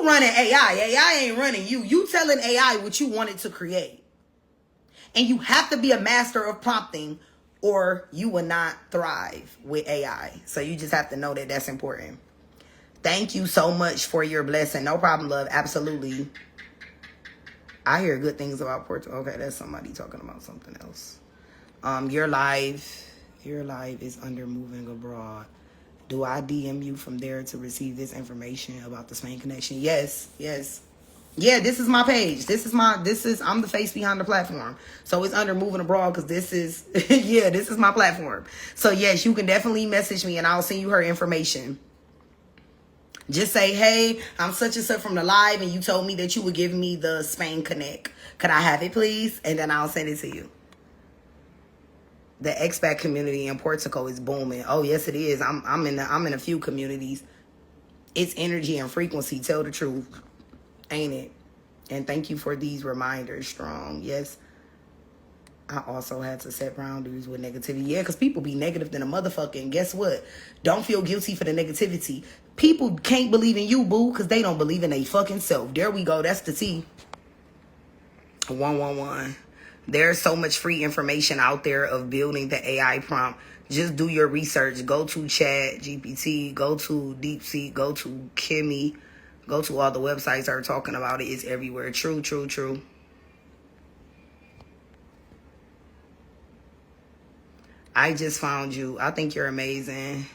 running AI. AI ain't running you. You telling AI what you want it to create. And you have to be a master of prompting or you will not thrive with AI. So you just have to know that that's important. Thank you so much for your blessing. No problem, love. Absolutely. I hear good things about Portugal. Okay, that's somebody talking about something else. Your live is under moving abroad. Do I DM you from there to receive this information about the Spain connection? Yes. Yeah, this is my page. I'm the face behind the platform. So it's under moving abroad because this is, yeah, this is my platform. So yes, you can definitely message me and I'll send you her information. Just say, hey, I'm such and such from the live and you told me that you would give me the Spain Connect. Could I have it, please? And then I'll send it to you. The expat community in Portugal is booming. Oh, yes, it is. I'm in a few communities. It's energy and frequency. Tell the truth. Ain't it? And thank you for these reminders, Strong. Yes. I also had to set boundaries with negativity. Yeah, because people be negative than a motherfucker. And guess what? Don't feel guilty for the negativity. People can't believe in you, boo, because they don't believe in they fucking self. There we go. That's the T. 111. There's so much free information out there of building the AI prompt. Just do your research. Go to Chat GPT. Go to DeepSeek. Go to Kimmy. Go to all the websites that are talking about it. It's everywhere. True. I just found you. I think you're amazing.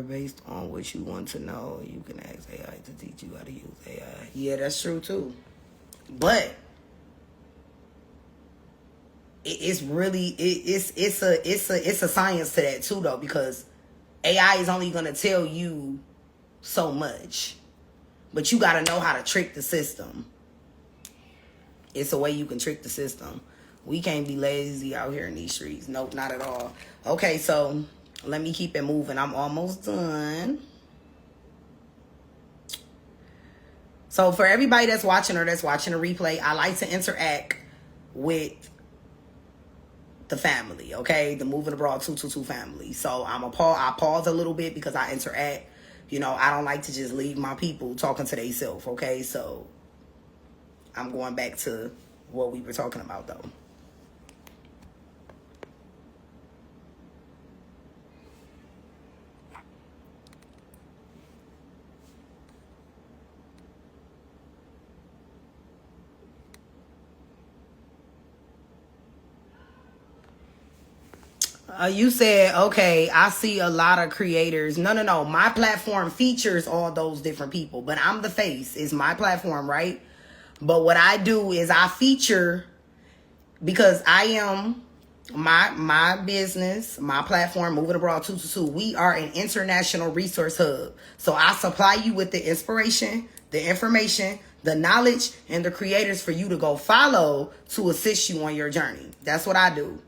Based on what you want to know, you can ask AI to teach you how to use AI. Yeah, that's true too. But it's a science to that too, though, because AI is only gonna tell you so much, but you gotta know how to trick the system. It's a way you can trick the system. We can't be lazy out here in these streets. Nope, not at all. Okay, so let me keep it moving. I'm almost done. So for everybody that's watching or that's watching a replay, I like to interact with the family, okay? The Moving Abroad 222 family. So I pause a little bit because I interact. You know, I don't like to just leave my people talking to themselves, okay? So I'm going back to what we were talking about, though. You said, okay, I see a lot of creators. No. My platform features all those different people, but I'm the face. It's my platform, right? But what I do is I feature, because I am my business, my platform, Moving Abroad 222. We are an international resource hub. So I supply you with the inspiration, the information, the knowledge, and the creators for you to go follow to assist you on your journey. That's what I do.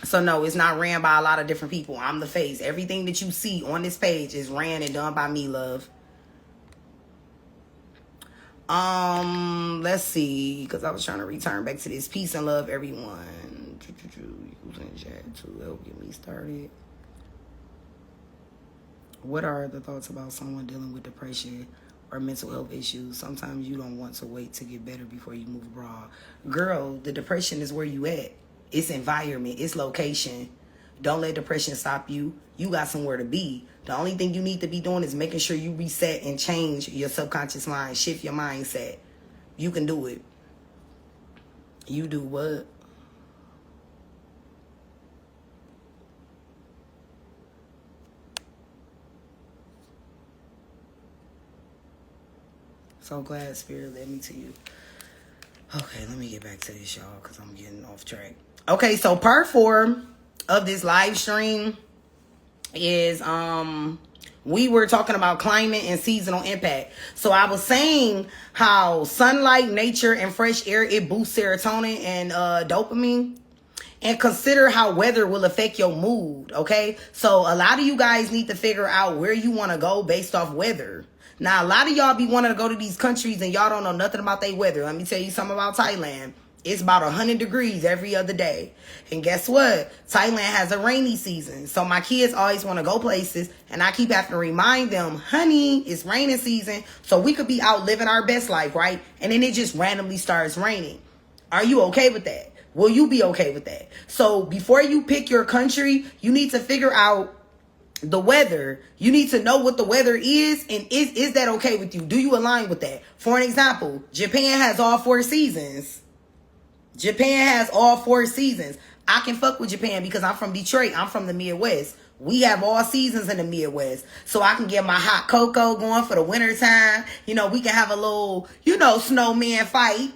So no, it's not ran by a lot of different people. I'm the face. Everything that you see on this page is ran and done by me, love. Let's see, because I was trying to return back to this. Peace and love, everyone. Using chat to help get me started. What are the thoughts about someone dealing with depression or mental health issues? Sometimes you don't want to wait to get better before you move abroad. Girl, the depression is where you at. It's environment. It's location. Don't let depression stop you. You got somewhere to be. The only thing you need to be doing is making sure you reset and change your subconscious mind. Shift your mindset. You can do it. You do what? So glad Spirit led me to you. Okay, let me get back to this, y'all, because I'm getting off track. Okay, so part 4 of this live stream is we were talking about climate and seasonal impact. So I was saying how sunlight, nature, and fresh air, it boosts serotonin and dopamine. And consider how weather will affect your mood, okay? So a lot of you guys need to figure out where you want to go based off weather. Now, a lot of y'all be wanting to go to these countries and y'all don't know nothing about their weather. Let me tell you something about Thailand. It's about 100 degrees every other day. And guess what? Thailand has a rainy season. So my kids always want to go places. And I keep having to remind them, honey, it's raining season. So we could be out living our best life, right? And then it just randomly starts raining. Are you okay with that? Will you be okay with that? So before you pick your country, you need to figure out the weather. You need to know what the weather is, and is that okay with you? Do you align with that? For an example, Japan has all 4 seasons. Japan has all 4 seasons. I can fuck with Japan because I'm from Detroit. I'm from the Midwest. We have all seasons in the Midwest. So I can get my hot cocoa going for the winter time. You know, we can have a little, snowman fight.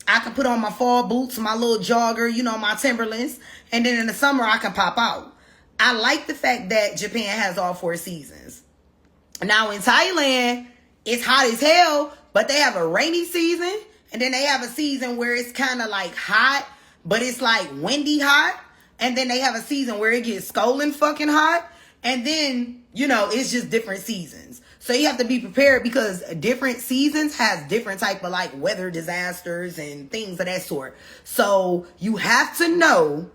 I can put on my fall boots, my little jogger, my Timberlands. And then in the summer, I can pop out. I like the fact that Japan has all 4 seasons. Now in Thailand, it's hot as hell, but they have a rainy season. And then they have a season where it's kind of like hot, but it's like windy hot. And then they have a season where it gets scalding fucking hot. And then, it's just different seasons. So you have to be prepared because different seasons has different type of like weather disasters and things of that sort. So you have to know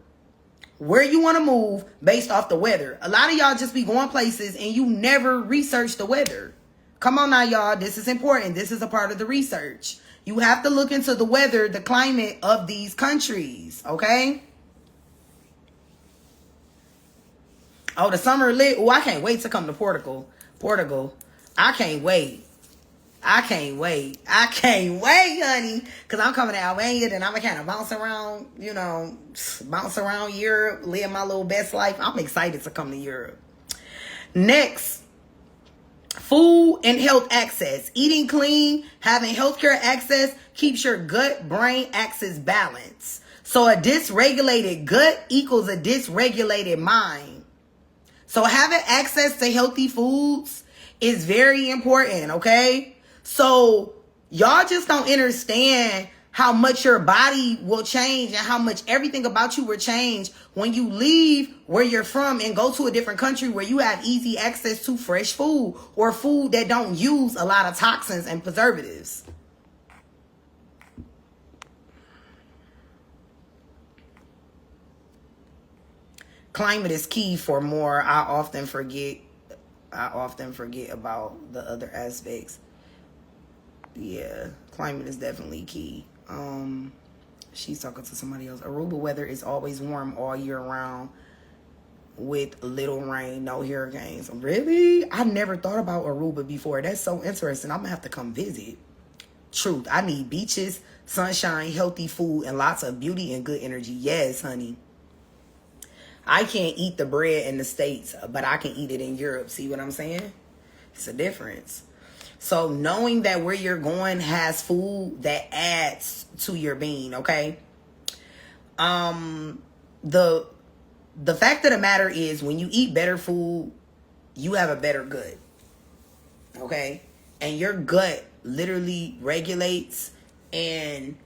where you want to move based off the weather. A lot of y'all just be going places and you never research the weather. Come on now, y'all. This is important. This is a part of the research. You have to look into the weather, the climate of these countries, okay? Oh, the summer lit. Oh, I can't wait to come to Portugal. I can't wait. I can't wait, honey. Because I'm coming to Albania and I'm going to kind of bounce around Europe, live my little best life. I'm excited to come to Europe. Next. Food and health access. Eating clean, having healthcare access keeps your gut-brain axis balanced. So a dysregulated gut equals a dysregulated mind. So having access to healthy foods is very important, okay? So y'all just don't understand how much your body will change and how much everything about you will change when you leave where you're from and go to a different country where you have easy access to fresh food or food that don't use a lot of toxins and preservatives. Climate is key for more. I often forget about the other aspects. Yeah, climate is definitely key. She's talking to somebody else. Aruba weather is always warm all year round with little rain, no hurricanes. Really? I never thought about Aruba before. That's so interesting. I'm gonna have to come visit. Truth. I need beaches, sunshine, healthy food, and lots of beauty and good energy. Yes, honey. I can't eat the bread in the States, but I can eat it in Europe. See what I'm saying? It's a difference. So knowing that where you're going has food that adds to your being, okay? The fact of the matter is when you eat better food, you have a better gut, okay? And your gut literally regulates and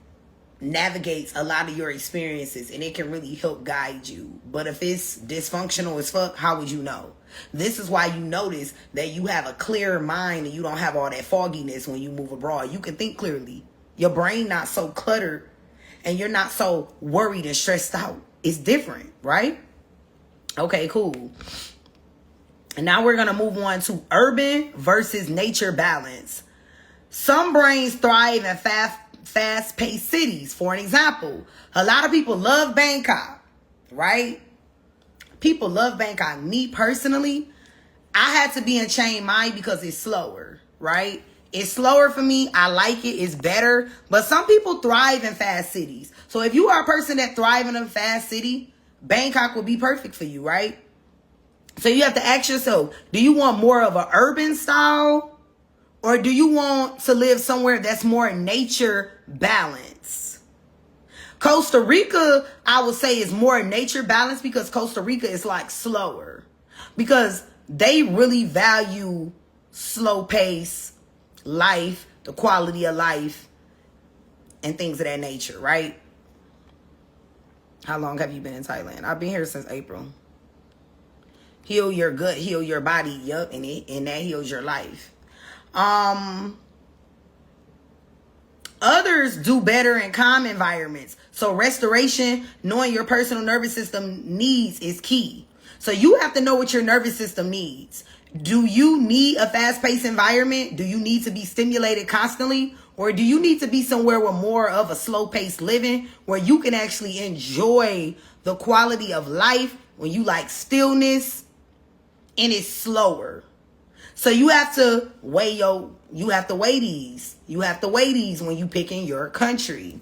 navigates a lot of your experiences, and it can really help guide you. But if it's dysfunctional as fuck, how would you know? This is why you notice that you have a clearer mind and you don't have all that fogginess when you move abroad. You can think clearly. Your brain not so cluttered and you're not so worried and stressed out. It's different, right? Okay, cool. And now we're going to move on to urban versus nature balance. Some brains thrive in fast-paced cities. For an example, a lot of people love Bangkok, right? People love Bangkok. Me personally, I had to be in Chiang Mai because it's slower, right? It's slower for me. I like it. It's better. But some people thrive in fast cities. So if you are a person that thrives in a fast city, Bangkok will be perfect for you, right? So you have to ask yourself, do you want more of an urban style? Or do you want to live somewhere that's more nature balanced? Costa Rica, I would say, is more nature balanced because Costa Rica is like slower. Because they really value slow pace, life, the quality of life, and things of that nature, right? How long have you been in Thailand? I've been here since April. Heal your gut, heal your body, yup, and that heals your life. Others do better in calm environments. So restoration, knowing your personal nervous system needs is key. So you have to know what your nervous system needs. Do you need a fast-paced environment? Do you need to be stimulated constantly? Or do you need to be somewhere with more of a slow-paced living where you can actually enjoy the quality of life when you like stillness and it's slower? So you have to weigh these. You have to weigh these when you picking your country.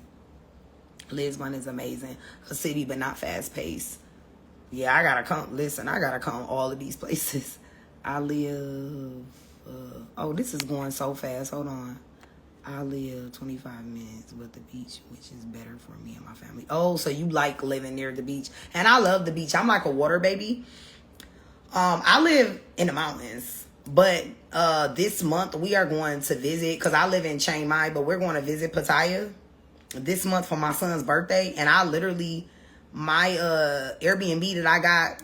Lisbon is amazing. A city, but not fast paced. Yeah, I gotta come. Listen, I gotta come all of these places. I live. Oh, this is going so fast. Hold on. I live 25 minutes, but the beach, which is better for me and my family. Oh, so you like living near the beach. And I love the beach. I'm like a water baby. I live in the mountains, but this month we are going to visit, because I live in Chiang Mai, but we're going to visit Pattaya this month for my son's birthday. And I literally, my Airbnb that I got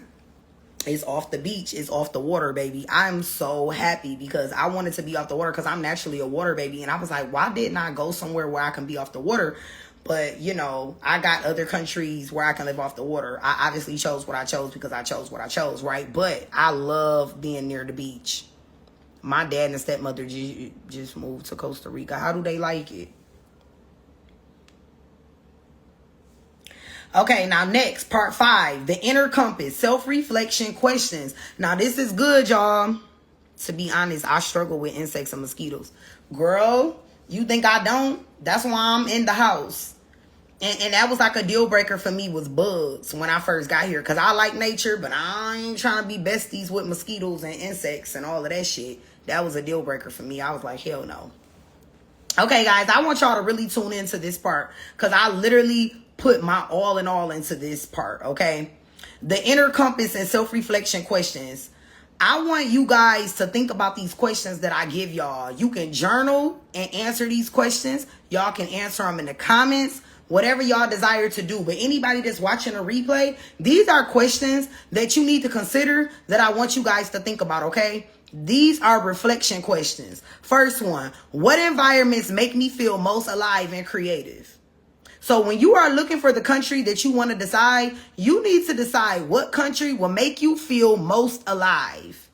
is off the beach, is off the water, baby. I'm so happy because I wanted to be off the water because I'm naturally a water baby. And I was like, why didn't I go somewhere where I can be off the water? But, you know, I got other countries where I can live off the water. I obviously chose what I chose because I chose what I chose, right? But I love being near the beach. My dad and stepmother just moved to Costa Rica. How do they like it? Okay, now next, part 5, the inner compass, self-reflection questions. Now this is good, y'all. To be honest, I struggle with insects and mosquitoes. Girl, you think I don't? That's why I'm in the house. And that was like a deal breaker for me, was bugs when I first got here. Because I like nature, but I ain't trying to be besties with mosquitoes and insects and all of that shit. That was a deal breaker for me. I was like, hell no. Okay, guys, I want y'all to really tune into this part, because I literally put my all in all into this part, okay? The inner compass and self-reflection questions. I want you guys to think about these questions that I give y'all. You can journal and answer these questions. Y'all can answer them in the comments, whatever y'all desire to do. But anybody that's watching a replay, these are questions that you need to consider, that I want you guys to think about, okay? These are reflection questions. First one, what environments make me feel most alive and creative? So when you are looking for the country that you want to decide, you need to decide what country will make you feel most alive.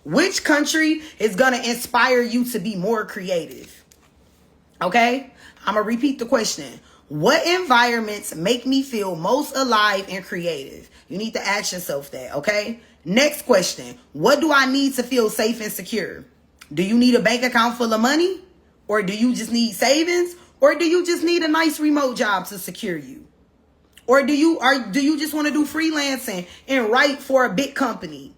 Which country is going to inspire you to be more creative? Okay? I'm going to repeat the question. What environments make me feel most alive and creative? You need to ask yourself that, okay? Next question. What do I need to feel safe and secure? Do you need a bank account full of money? Or do you just need savings? Or do you just need a nice remote job to secure you? Or do you just want to do freelancing and write for a big company?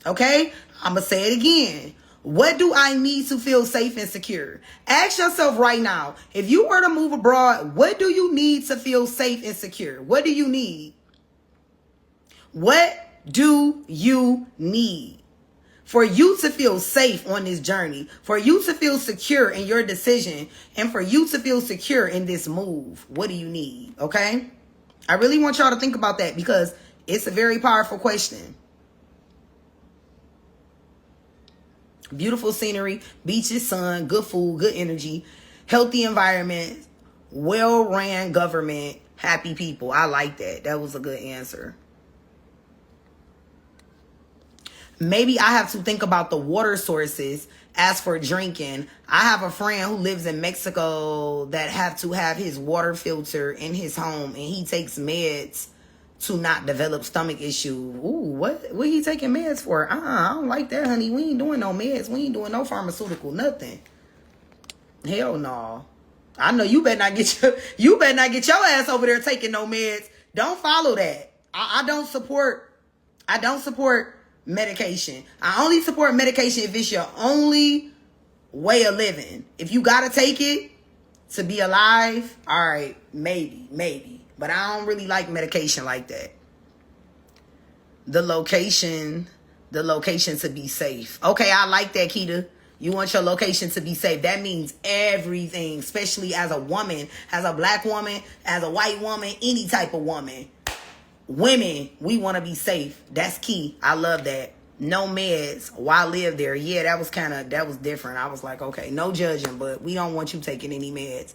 Okay? I'm going to say it again. What do I need to feel safe and secure? Ask yourself right now, if you were to move abroad, what do you need to feel safe and secure? What do you need? What do you need for you to feel safe on this journey, for you to feel secure in your decision, and for you to feel secure in this move? What do you need? Okay? I really want y'all to think about that, because it's a very powerful question. Beautiful scenery, beaches, sun, good food, good energy, healthy environment, well-ran government, happy people. I like that. That was a good answer. Maybe I have to think about the water sources. As for drinking, I have a friend who lives in Mexico that have to have his water filter in his home, and he takes meds to not develop stomach issue. Ooh, what he taking meds for? I don't like that, honey. We ain't doing no meds. We ain't doing no pharmaceutical, nothing. Hell no. I know you better not get your ass over there taking no meds. Don't follow that. I don't support medication. I only support medication if it's your only way of living. If you gotta take it to be alive, all right, maybe. But I don't really like medication like that. The location to be safe. Okay, I like that, Keita. You want your location to be safe. That means everything, especially as a woman, as a black woman, as a white woman, any type of woman. Women, we want to be safe. That's key. I love that. No meds while I live there. Yeah, that was different. I was like, okay, no judging, but we don't want you taking any meds.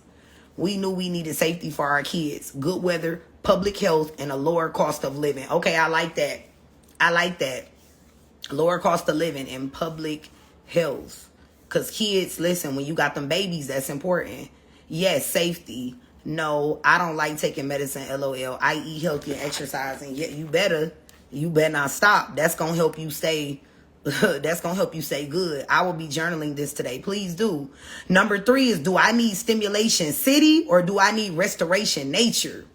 We knew we needed safety for our kids, good weather, public health, and a lower cost of living. Okay, I like that. Lower cost of living and public health. Because kids, listen, when you got them babies, that's important. Yes, safety. No, I don't like taking medicine, LOL. I eat healthy and exercise, and yet you better not stop. That's going to help you stay That's going to help you say good. I will be journaling this today. Please do. Number 3 is, do I need stimulation, city, or do I need restoration, nature?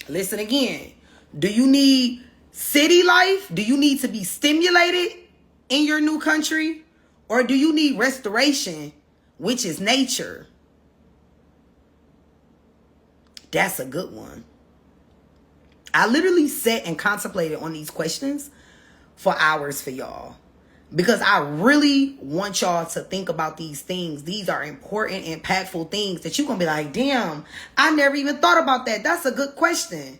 Listen again. Do you need city life? Do you need to be stimulated in your new country? Or do you need restoration, which is nature? That's a good one. I literally sat and contemplated on these questions for hours for y'all, because I really want y'all to think about these things. These are important, impactful things that you're going to be like, damn, I never even thought about that. That's a good question.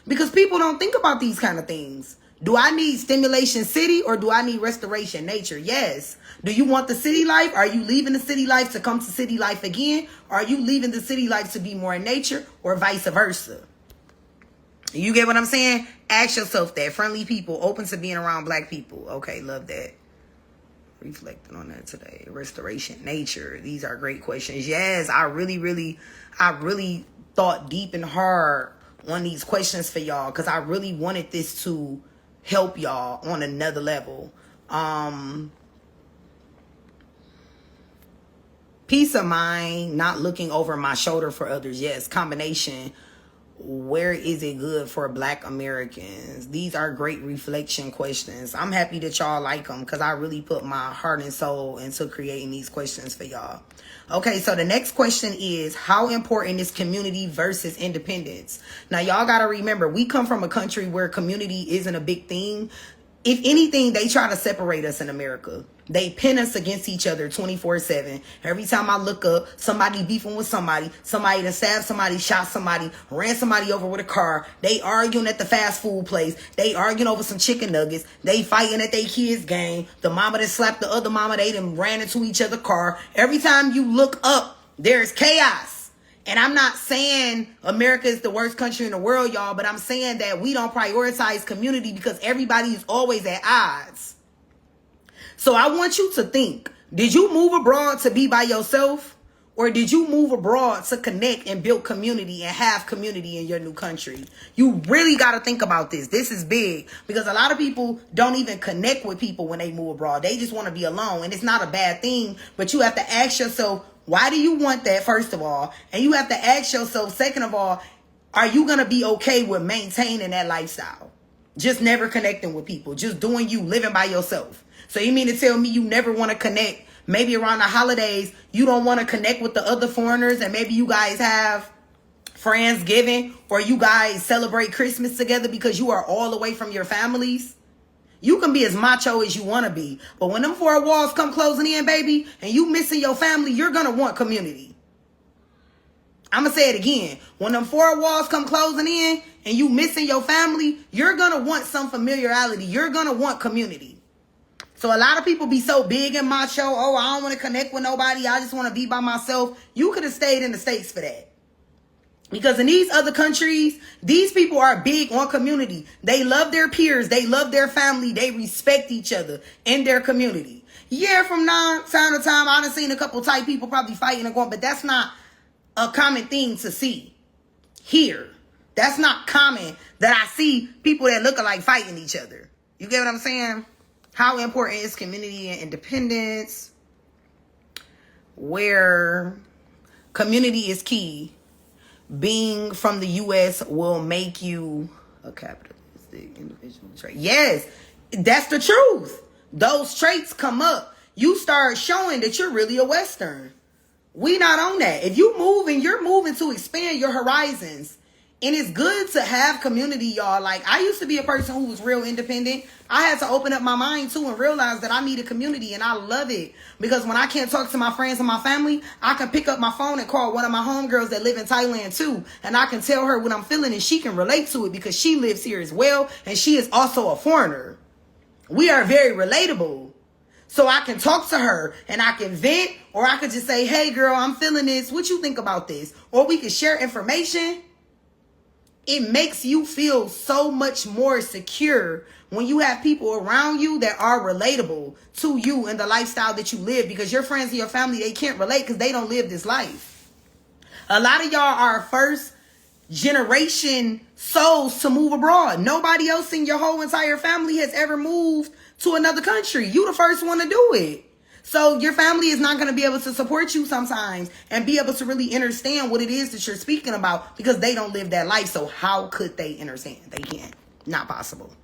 Because people don't think about these kind of things. Do I need stimulation, city, or do I need restoration, nature? Yes. Do you want the city life? Are you leaving the city life to come to city life again? Or are you leaving the city life to be more in nature, or vice versa? You get what I'm saying? Ask yourself that. Friendly people, open to being around black people. Okay, love that. Reflecting on that today. Restoration, nature. These are great questions. Yes, I really thought deep and hard on these questions for y'all, because I really wanted this to help y'all on another level. Peace of mind, not looking over my shoulder for others. Yes, combination. Where is it good for Black Americans? These are great reflection questions. I'm happy that y'all like them, because I really put my heart and soul into creating these questions for y'all. Okay, so the next question is, how important is community versus independence? Now, y'all got to remember, we come from a country where community isn't a big thing. If anything, they try to separate us in America. They pin us against each other 24/7. Every time I look up, somebody beefing with somebody that stabbed somebody, shot somebody, ran somebody over with a car. They arguing at the fast food place. They arguing over some chicken nuggets. They fighting at their kids' game. The mama that slapped the other mama, they done ran into each other's car. Every time you look up, there's chaos. And I'm not saying America is the worst country in the world, y'all, but I'm saying that we don't prioritize community because everybody is always at odds. So I want you to think, did you move abroad to be by yourself? Or did you move abroad to connect and build community and have community in your new country? You really got to think about this. This is big, because a lot of people don't even connect with people when they move abroad. They just want to be alone. And it's not a bad thing, but you have to ask yourself, why do you want that, first of all? And you have to ask yourself, second of all, are you going to be okay with maintaining that lifestyle? Just never connecting with people, just doing you, living by yourself. So you mean to tell me you never want to connect? Maybe around the holidays, you don't want to connect with the other foreigners, and maybe you guys have Friendsgiving, or you guys celebrate Christmas together because you are all away from your families? You can be as macho as you want to be, but when them 4 walls come closing in, baby, and you missing your family, you're going to want community. I'm going to say it again. When them 4 walls come closing in and you missing your family, you're going to want some familiarity. You're going to want community. So a lot of people be so big and macho. Oh, I don't want to connect with nobody. I just want to be by myself. You could have stayed in the States for that. Because in these other countries, these people are big on community. They love their peers. They love their family. They respect each other in their community. Yeah, from time to time, I've seen a couple type people probably fighting and going, but that's not a common thing to see here. That's not common that I see people that look alike fighting each other. You get what I'm saying? How important is community and independence? Where community is key. Being from the U.S. will make you a capitalistic individual trait. Yes, that's the truth. Those traits come up. You start showing that you're really a Western. We not on that. If you moving, you're moving to expand your horizons. And it's good to have community, y'all. Like, I used to be a person who was real independent. I had to open up my mind, too, and realize that I need a community, and I love it. Because when I can't talk to my friends and my family, I can pick up my phone and call one of my homegirls that live in Thailand, too. And I can tell her what I'm feeling, and she can relate to it because she lives here as well, and she is also a foreigner. We are very relatable. So I can talk to her, and I can vent, or I could just say, hey, girl, I'm feeling this. What you think about this? Or we can share information. It makes you feel so much more secure when you have people around you that are relatable to you and the lifestyle that you live, because your friends and your family, they can't relate because they don't live this life. A lot of y'all are first generation souls to move abroad. Nobody else in your whole entire family has ever moved to another country. You the first one to do it. So your family is not going to be able to support you sometimes and be able to really understand what it is that you're speaking about because they don't live that life. So how could they understand? They can't. Not possible.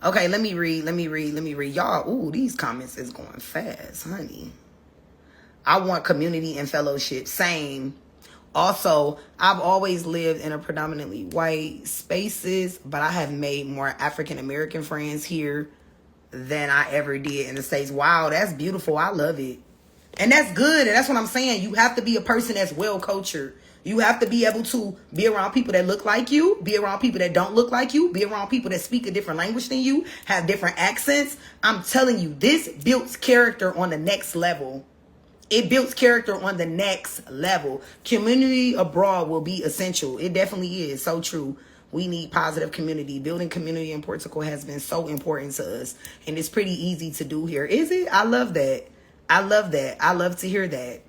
Okay, let me read. Y'all, ooh, these comments is going fast, honey. I want community and fellowship. Same. Also, I've always lived in a predominantly white spaces, but I have made more African American friends here than I ever did in the States. Wow, that's beautiful. I love it. And that's good. And that's what I'm saying. You have to be a person that's well cultured. You have to be able to be around people that look like you, be around people that don't look like you, be around people that speak a different language than you, have different accents. I'm telling you, this builds character on the next level. It builds character on the next level. Community abroad will be essential. It definitely is. So true. We need positive community. Building community in Portugal has been so important to us. And it's pretty easy to do here. Is it? I love that. I love that. I love to hear that.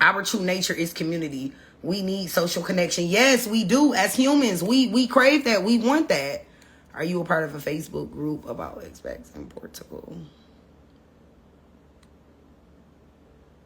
Our true nature is community. We need social connection. Yes, we do. As humans, we crave that. We want that. Are you a part of a Facebook group about expats in Portugal?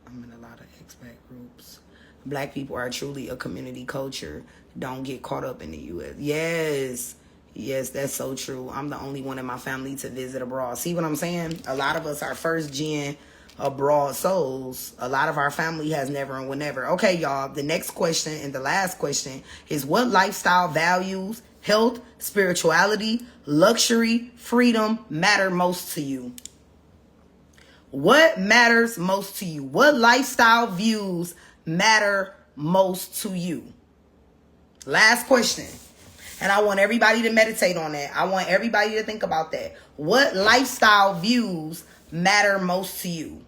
I'm in a lot of expat groups. Black people are truly a community culture. Don't get caught up in the U.S. Yes, that's so true. I'm the only one in my family to visit abroad. See what I'm saying? A lot of us are first gen abroad souls. A lot of our family has never and will never. Okay, y'all. The next question and the last question is, what lifestyle values, health, spirituality, luxury, freedom matter most to you? What matters most to you? What lifestyle views matter most to you? Last question. And I want everybody to meditate on that. I want everybody to think about that. What lifestyle views matter most to you?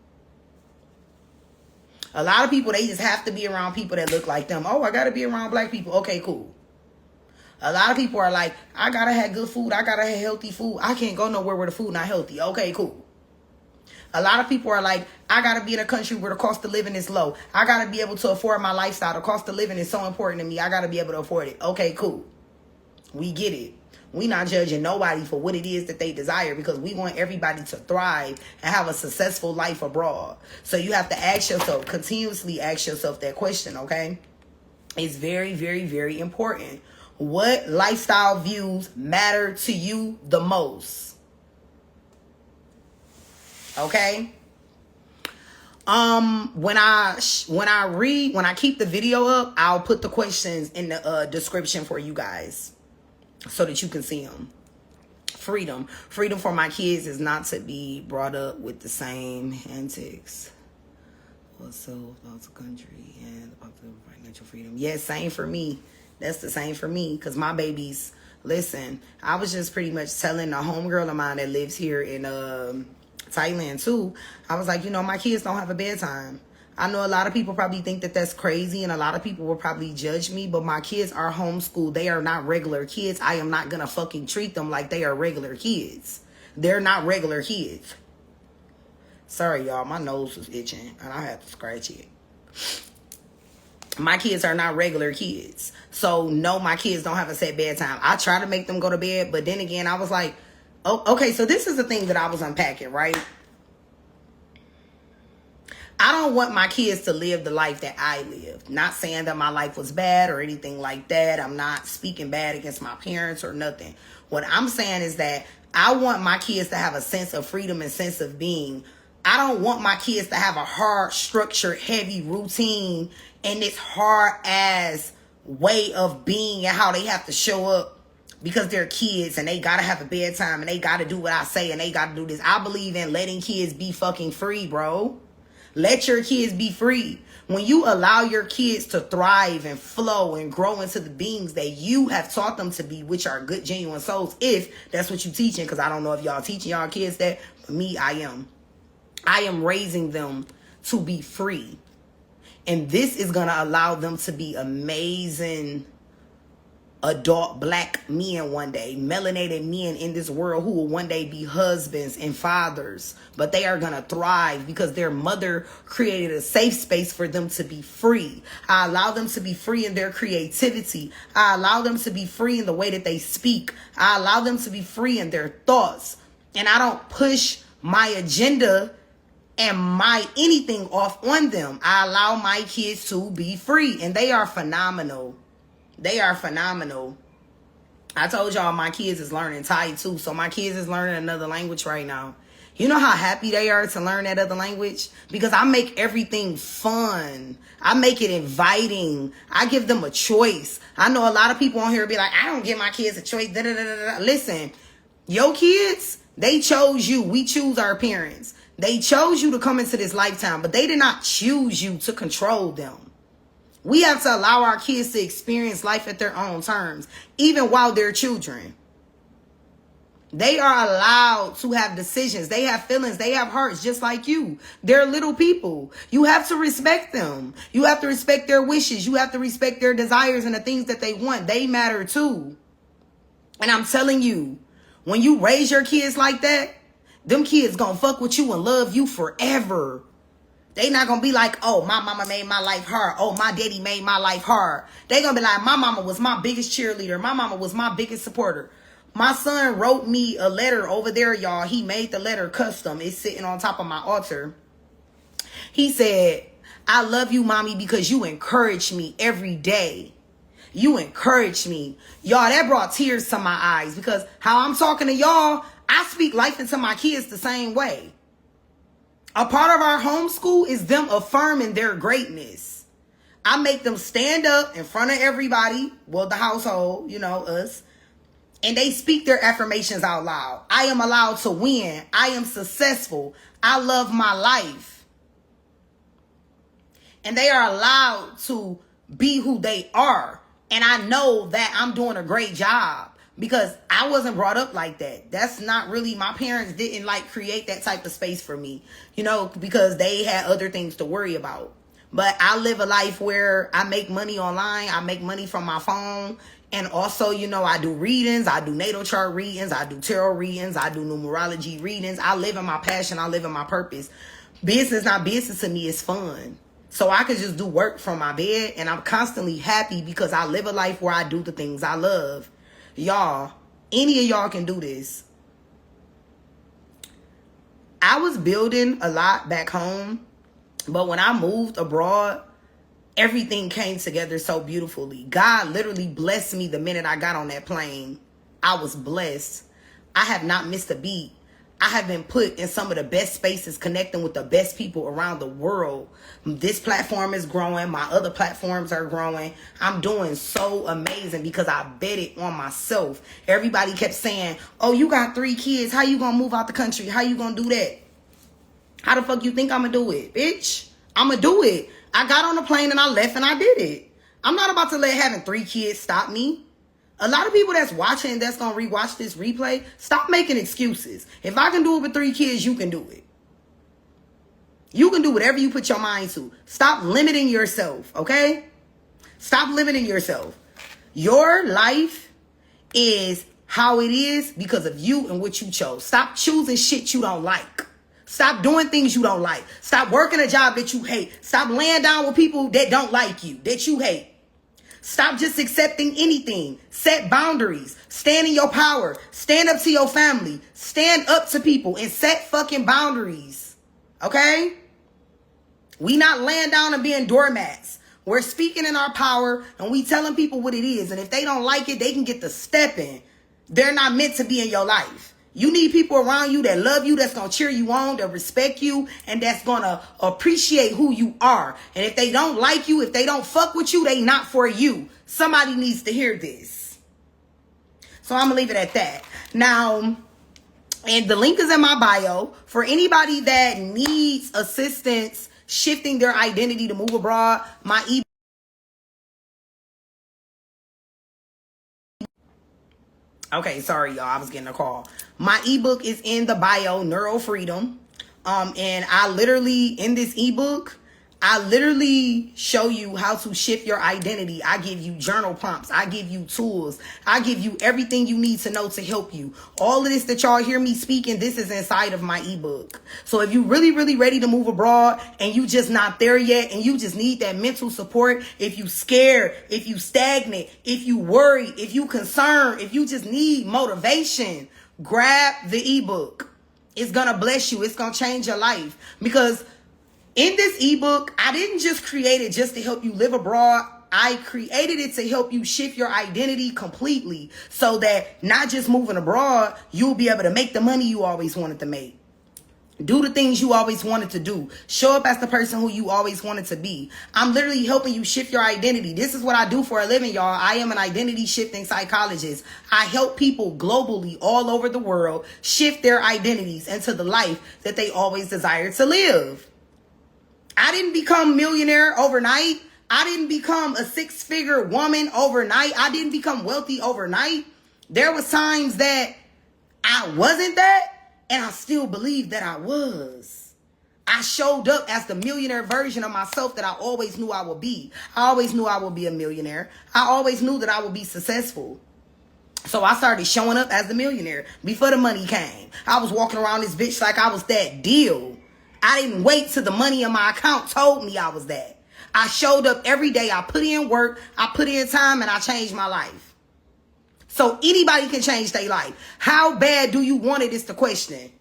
A lot of people, they just have to be around people that look like them. Oh, I got to be around black people. Okay, cool. A lot of people are like, I got to have good food. I got to have healthy food. I can't go nowhere where the food not healthy. Okay, cool. A lot of people are like, I got to be in a country where the cost of living is low. I got to be able to afford my lifestyle. The cost of living is so important to me. I got to be able to afford it. Okay, cool. We get it. We not judging nobody for what it is that they desire because we want everybody to thrive and have a successful life abroad. So you have to ask yourself, continuously ask yourself that question, okay? It's very, very, very important. What lifestyle views matter to you the most? Okay. When I keep the video up, I'll put the questions in the description for you guys so that you can see them. Freedom for my kids is not to be brought up with the same antics. Also, about the country and about the financial freedom. Yes, same for me. That's the same for me because my babies. Listen, I was just pretty much telling a homegirl of mine that lives here in Thailand too. I was like, my kids don't have a bedtime. I know a lot of people probably think that that's crazy and a lot of people will probably judge me, but my kids are homeschooled. They are not regular kids. I am not gonna fucking treat them like they are regular kids. They're not regular kids. Sorry, y'all. My nose was itching and I had to scratch it. My kids are not regular kids. So no, my kids don't have a set bedtime. I try to make them go to bed, but then again, I was like, oh, okay, so this is the thing that I was unpacking, right? I don't want my kids to live the life that I lived. Not saying that my life was bad or anything like that. I'm not speaking bad against my parents or nothing. What I'm saying is that I want my kids to have a sense of freedom and sense of being. I don't want my kids to have a hard, structured, heavy routine and this hard-ass way of being and how they have to show up because they're kids and they gotta have a bedtime and they gotta do what I say and they gotta do this. I believe in letting kids be fucking free, bro. Let your kids be free. When you allow your kids to thrive and flow and grow into the beings that you have taught them to be, which are good, genuine souls, if that's what you're teaching, because I don't know if y'all teaching y'all kids that, but me, I am. I am raising them to be free. And this is going to allow them to be amazing adult black men one day, melanated men in this world who will one day be husbands and fathers, but they are going to thrive because their mother created a safe space for them to be free. I allow them to be free in their creativity. I allow them to be free in the way that they speak. I allow them to be free in their thoughts. And I don't push my agenda and my anything off on them. I allow my kids to be free, and they are phenomenal. They are phenomenal. I told y'all my kids is learning Thai too. So my kids is learning another language right now. You know how happy they are to learn that other language? Because I make everything fun. I make it inviting. I give them a choice. I know a lot of people on here be like, I don't give my kids a choice. Da, da, da, da. Listen, your kids, they chose you. We choose our parents. They chose you to come into this lifetime, but they did not choose you to control them. We have to allow our kids to experience life at their own terms, even while they're children. They are allowed to have decisions. They have feelings. They have hearts just like you. They're little people. You have to respect them. You have to respect their wishes. You have to respect their desires and the things that they want. They matter too. And I'm telling you, when you raise your kids like that, them kids gonna fuck with you and love you forever. They not gonna be like, oh, my mama made my life hard. Oh, my daddy made my life hard. They gonna be like, my mama was my biggest cheerleader. My mama was my biggest supporter. My son wrote me a letter over there, y'all. He made the letter custom. It's sitting on top of my altar. He said, I love you, mommy, because you encourage me every day. You encourage me. Y'all, that brought tears to my eyes because how I'm talking to y'all, I speak life into my kids the same way. A part of our homeschool is them affirming their greatness. I make them stand up in front of everybody, well, the household, you know, us, and they speak their affirmations out loud. I am allowed to win. I am successful. I love my life. And they are allowed to be who they are. And I know that I'm doing a great job. Because I wasn't brought up like that. That's not really, my parents didn't like create that type of space for me, you know, because they had other things to worry about. But I live a life where I make money online. I make money from my phone. And also, you know, I do readings. I do natal chart readings. I do tarot readings. I do numerology readings. I live in my passion. I live in my purpose. Business, not business to me, is fun. So I could just do work from my bed. And I'm constantly happy because I live a life where I do the things I love. Y'all, any of y'all can do this. I was building a lot back home, but when I moved abroad, everything came together so beautifully. God literally blessed me the minute I got on that plane. I was blessed. I have not missed a beat. I have been put in some of the best spaces connecting with the best people around the world. This platform is growing. My other platforms are growing. I'm doing so amazing because I bet it on myself. Everybody kept saying, oh, you got 3 kids. How you going to move out the country? How you going to do that? How the fuck you think I'm going to do it? Bitch, I'm going to do it. I got on the plane and I left and I did it. I'm not about to let having 3 kids stop me. A lot of people that's watching, that's going to rewatch this replay, stop making excuses. If I can do it with 3 kids, you can do it. You can do whatever you put your mind to. Stop limiting yourself, okay? Stop limiting yourself. Your life is how it is because of you and what you chose. Stop choosing shit you don't like. Stop doing things you don't like. Stop working a job that you hate. Stop laying down with people that don't like you, that you hate. Stop just accepting anything. Set boundaries. Stand in your power. Stand up to your family. Stand up to people and set fucking boundaries. Okay? We not laying down and being doormats. We're speaking in our power and we telling people what it is. And if they don't like it, they can get the stepping. They're not meant to be in your life. You need people around you that love you, that's going to cheer you on, that respect you, and that's going to appreciate who you are. And if they don't like you, if they don't fuck with you, they not for you. Somebody needs to hear this. So I'm going to leave it at that. Now, and the link is in my bio. For anybody that needs assistance shifting their identity to move abroad, my ebook. Okay, sorry, y'all. I was getting a call. My ebook is in the bio, Neuro Freedom. And I literally, in this ebook, I literally show you how to shift your identity. I give you journal prompts. I give you tools. I give you everything you need to know to help you. All of this that y'all hear me speaking, this is inside of my ebook. So if you really, really ready to move abroad and you just not there yet and you just need that mental support, if you scared, if you stagnant, if you worried, if you concerned, if you just need motivation, grab the ebook. It's going to bless you. It's going to change your life. Because in this ebook, I didn't just create it just to help you live abroad. I created it to help you shift your identity completely so that not just moving abroad, you'll be able to make the money you always wanted to make. Do the things you always wanted to do. Show up as the person who you always wanted to be. I'm literally helping you shift your identity. This is what I do for a living, y'all. I am an identity shifting psychologist. I help people globally all over the world shift their identities into the life that they always desired to live. I didn't become millionaire overnight. I didn't become a six-figure woman overnight. I didn't become wealthy overnight. There was times that I wasn't that. And I still believe that I was. I showed up as the millionaire version of myself that I always knew I would be. I always knew I would be a millionaire. I always knew that I would be successful. So I started showing up as the millionaire before the money came. I was walking around this bitch like I was that deal. I didn't wait till the money in my account told me I was that. I showed up every day. I put in work. I put in time, and I changed my life. So anybody can change their life. How bad do you want it is the question.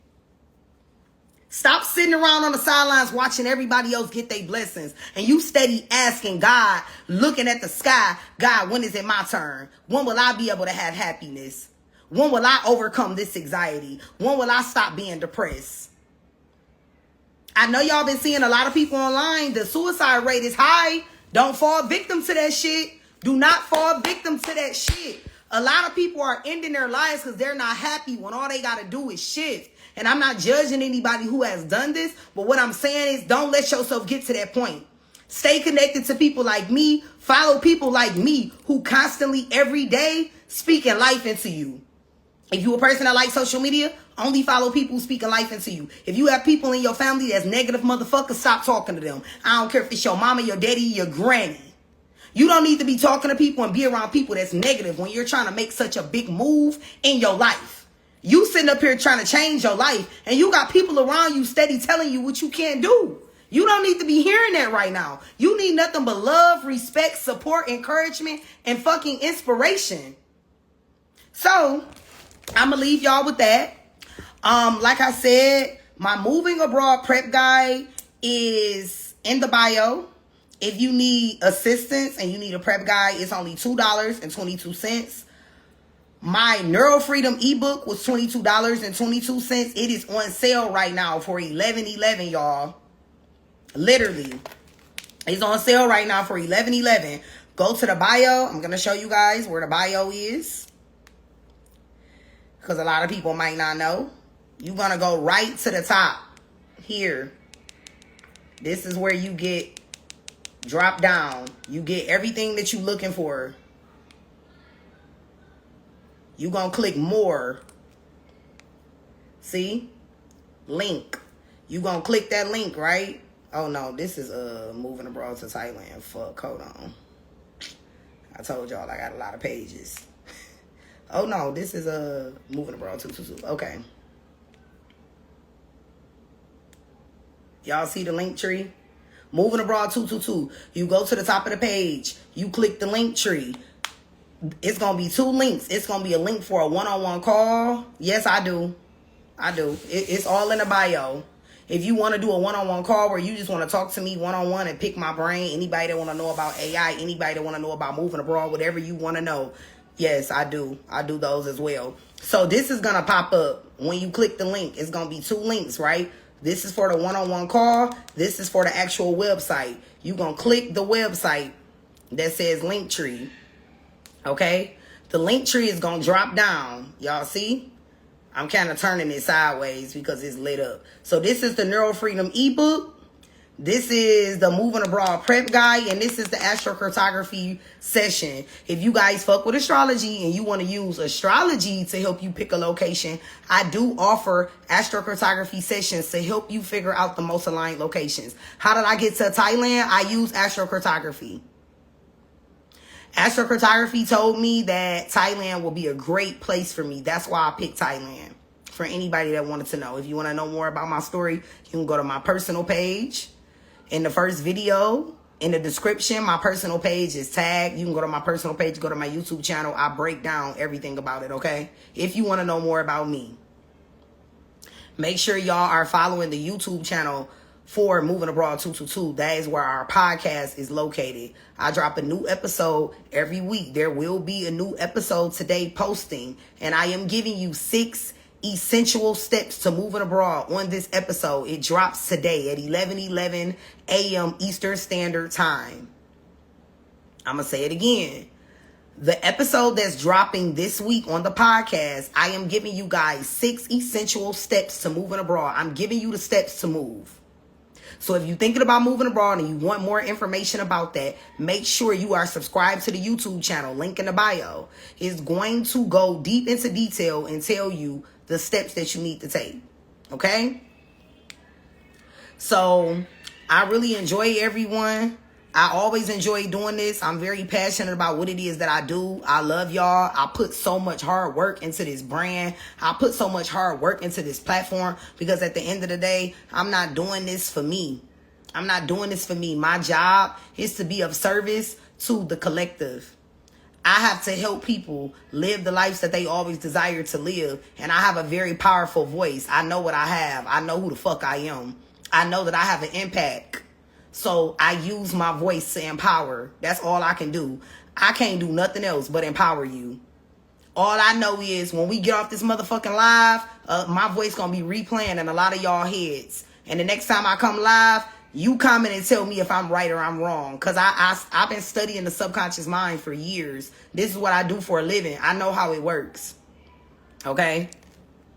Stop sitting around on the sidelines watching everybody else get their blessings. And you steady asking God, looking at the sky, God, when is it my turn? When will I be able to have happiness? When will I overcome this anxiety? When will I stop being depressed? I know y'all been seeing a lot of people online. The suicide rate is high. Don't fall victim to that shit. Do not fall victim to that shit. A lot of people are ending their lives because they're not happy when all they got to do is shift. And I'm not judging anybody who has done this. But what I'm saying is don't let yourself get to that point. Stay connected to people like me. Follow people like me who constantly every day speaking life into you. If you're a person that likes social media, only follow people who speaking life into you. If you have people in your family that's negative motherfuckers, stop talking to them. I don't care if it's your mama, your daddy, your granny. You don't need to be talking to people and be around people that's negative when you're trying to make such a big move in your life. You sitting up here trying to change your life and you got people around you steady telling you what you can't do. You don't need to be hearing that right now. You need nothing but love, respect, support, encouragement, and fucking inspiration. So, I'm going to leave y'all with that. Like I said, my moving abroad prep guide is in the bio. If you need assistance and you need a prep guide, it's only $2.22. My Neuro Freedom ebook was $22.22. It is on sale right now for $11.11, y'all. Literally. It's on sale right now for $11.11. Go to the bio. I'm going to show you guys where the bio is, because a lot of people might not know. You're going to go right to the top here. This is where you get drop down. You get everything that you're looking for. You're going to click more. See? Link. You're going to click that link, right? Oh, no. This is moving abroad to Thailand. Fuck. Hold on. I told y'all I got a lot of pages. Oh, no. This is moving abroad 222. Okay. Y'all see the link tree? Moving Abroad 222. You go to the top of the page. You click the link tree. It's going to be two links. It's going to be a link for a one-on-one call. Yes, I do. It's all in the bio. If you want to do a one-on-one call where you just want to talk to me one-on-one and pick my brain, anybody that want to know about AI, anybody that want to know about moving abroad, whatever you want to know, yes, I do. I do those as well. So this is going to pop up when you click the link. It's going to be two links, right? This is for the one-on-one call. This is for the actual website. You're going to click the website that says Linktree. Okay? The Linktree is going to drop down. Y'all see? I'm kind of turning it sideways because it's lit up. So this is the Neuro Freedom ebook. This is the Moving Abroad Prep Guide, and this is the astrocartography session. If you guys fuck with astrology and you want to use astrology to help you pick a location, I do offer astrocartography sessions to help you figure out the most aligned locations. How did I get to Thailand? I use astrocartography. Astrocartography told me that Thailand will be a great place for me. That's why I picked Thailand. For anybody that wanted to know. If you want to know more about my story, you can go to my personal page. In the first video, In the description, my personal page is tagged. You can go to my personal page, go to my YouTube channel. I break down everything about it, okay? If you want to know more about me. Make sure y'all are following the YouTube channel for Moving Abroad 222. That is where our podcast is located. I drop a new episode every week. There will be a new episode today posting. And I am giving you 6 essential steps to moving abroad on this episode. It drops today at 11:11 a.m. Eastern Standard Time. I'm going to say it again. The episode that's dropping this week on the podcast, I am giving you guys 6 essential steps to moving abroad. I'm giving you the steps to move. So if you're thinking about moving abroad and you want more information about that, make sure you are subscribed to the YouTube channel. Link in the bio. It's going to go deep into detail and tell you the steps that you need to take. Okay? So I really enjoy everyone. I always enjoy doing this. I'm very passionate about what it is that I do. I love y'all. I put so much hard work into this brand. I put so much hard work into this platform because at the end of the day, I'm not doing this for me. I'm not doing this for me. My job is to be of service to the collective. I have to help people live the lives that they always desire to live. And I have a very powerful voice. I know what I have. I know who the fuck I am. I know that I have an impact. So I use my voice to empower. That's all I can do. I can't do nothing else but empower you. All I know is when we get off this motherfucking live, my voice gonna be replaying in a lot of y'all heads. And the next time I come live, you comment and tell me if I'm right or I'm wrong. Because I've been studying the subconscious mind for years. This is what I do for a living. I know how it works. Okay?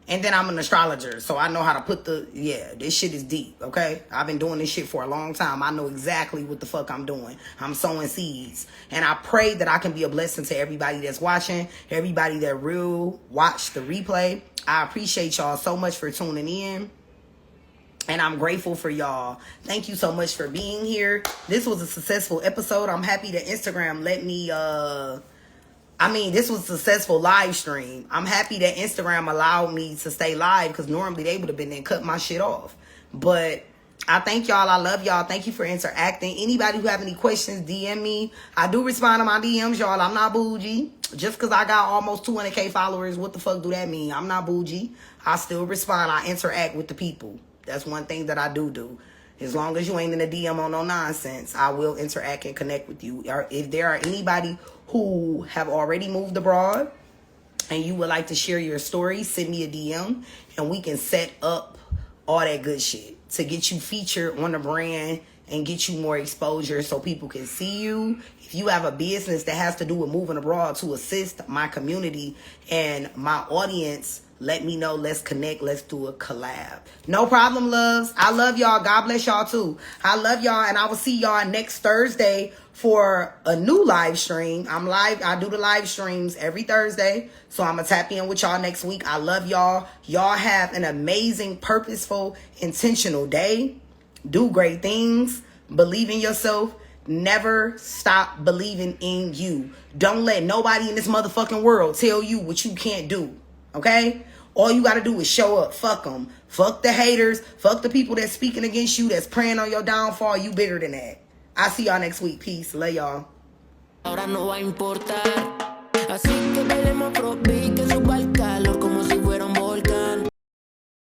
And then I'm an astrologer, so I know how to put this shit is deep, okay? I've been doing this shit for a long time. I know exactly what the fuck I'm doing. I'm sowing seeds. And I pray that I can be a blessing to everybody that's watching, everybody that will watch the replay. I appreciate y'all so much for tuning in. And I'm grateful for y'all. Thank you so much for being here. This was a successful episode. I'm happy that Instagram let me, this was a successful live stream. I'm happy that Instagram allowed me to stay live because normally they would have been there and cut my shit off. But I thank y'all. I love y'all. Thank you for interacting. Anybody who have any questions, DM me. I do respond to my DMs, y'all. I'm not bougie. Just because I got almost 200K followers, what the fuck do that mean? I'm not bougie. I still respond. I interact with the people. That's one thing that I do. As long as you ain't in the DM on no nonsense, I will interact and connect with you. Or if there are anybody who have already moved abroad and you would like to share your story, send me a DM and we can set up all that good shit to get you featured on the brand and get you more exposure so people can see you. If you have a business that has to do with moving abroad to assist my community and my audience, let me know. Let's connect. Let's do a collab. No problem, loves. I love y'all. God bless y'all too. I love y'all, and I will see y'all next Thursday for a new live stream. I'm live. I do the live streams every Thursday, so I'm going to tap in with y'all next week. I love y'all. Y'all have an amazing, purposeful, intentional day. Do great things. Believe in yourself. Never stop believing in you. Don't let nobody in this motherfucking world tell you what you can't do. Okay? All you got to do is show up. Fuck them. Fuck the haters. Fuck the people that's speaking against you, that's praying on your downfall. You bigger than that. I'll see y'all next week. Peace. Love y'all. Ahora no va a importar. Así que bailemos, que suba el calor.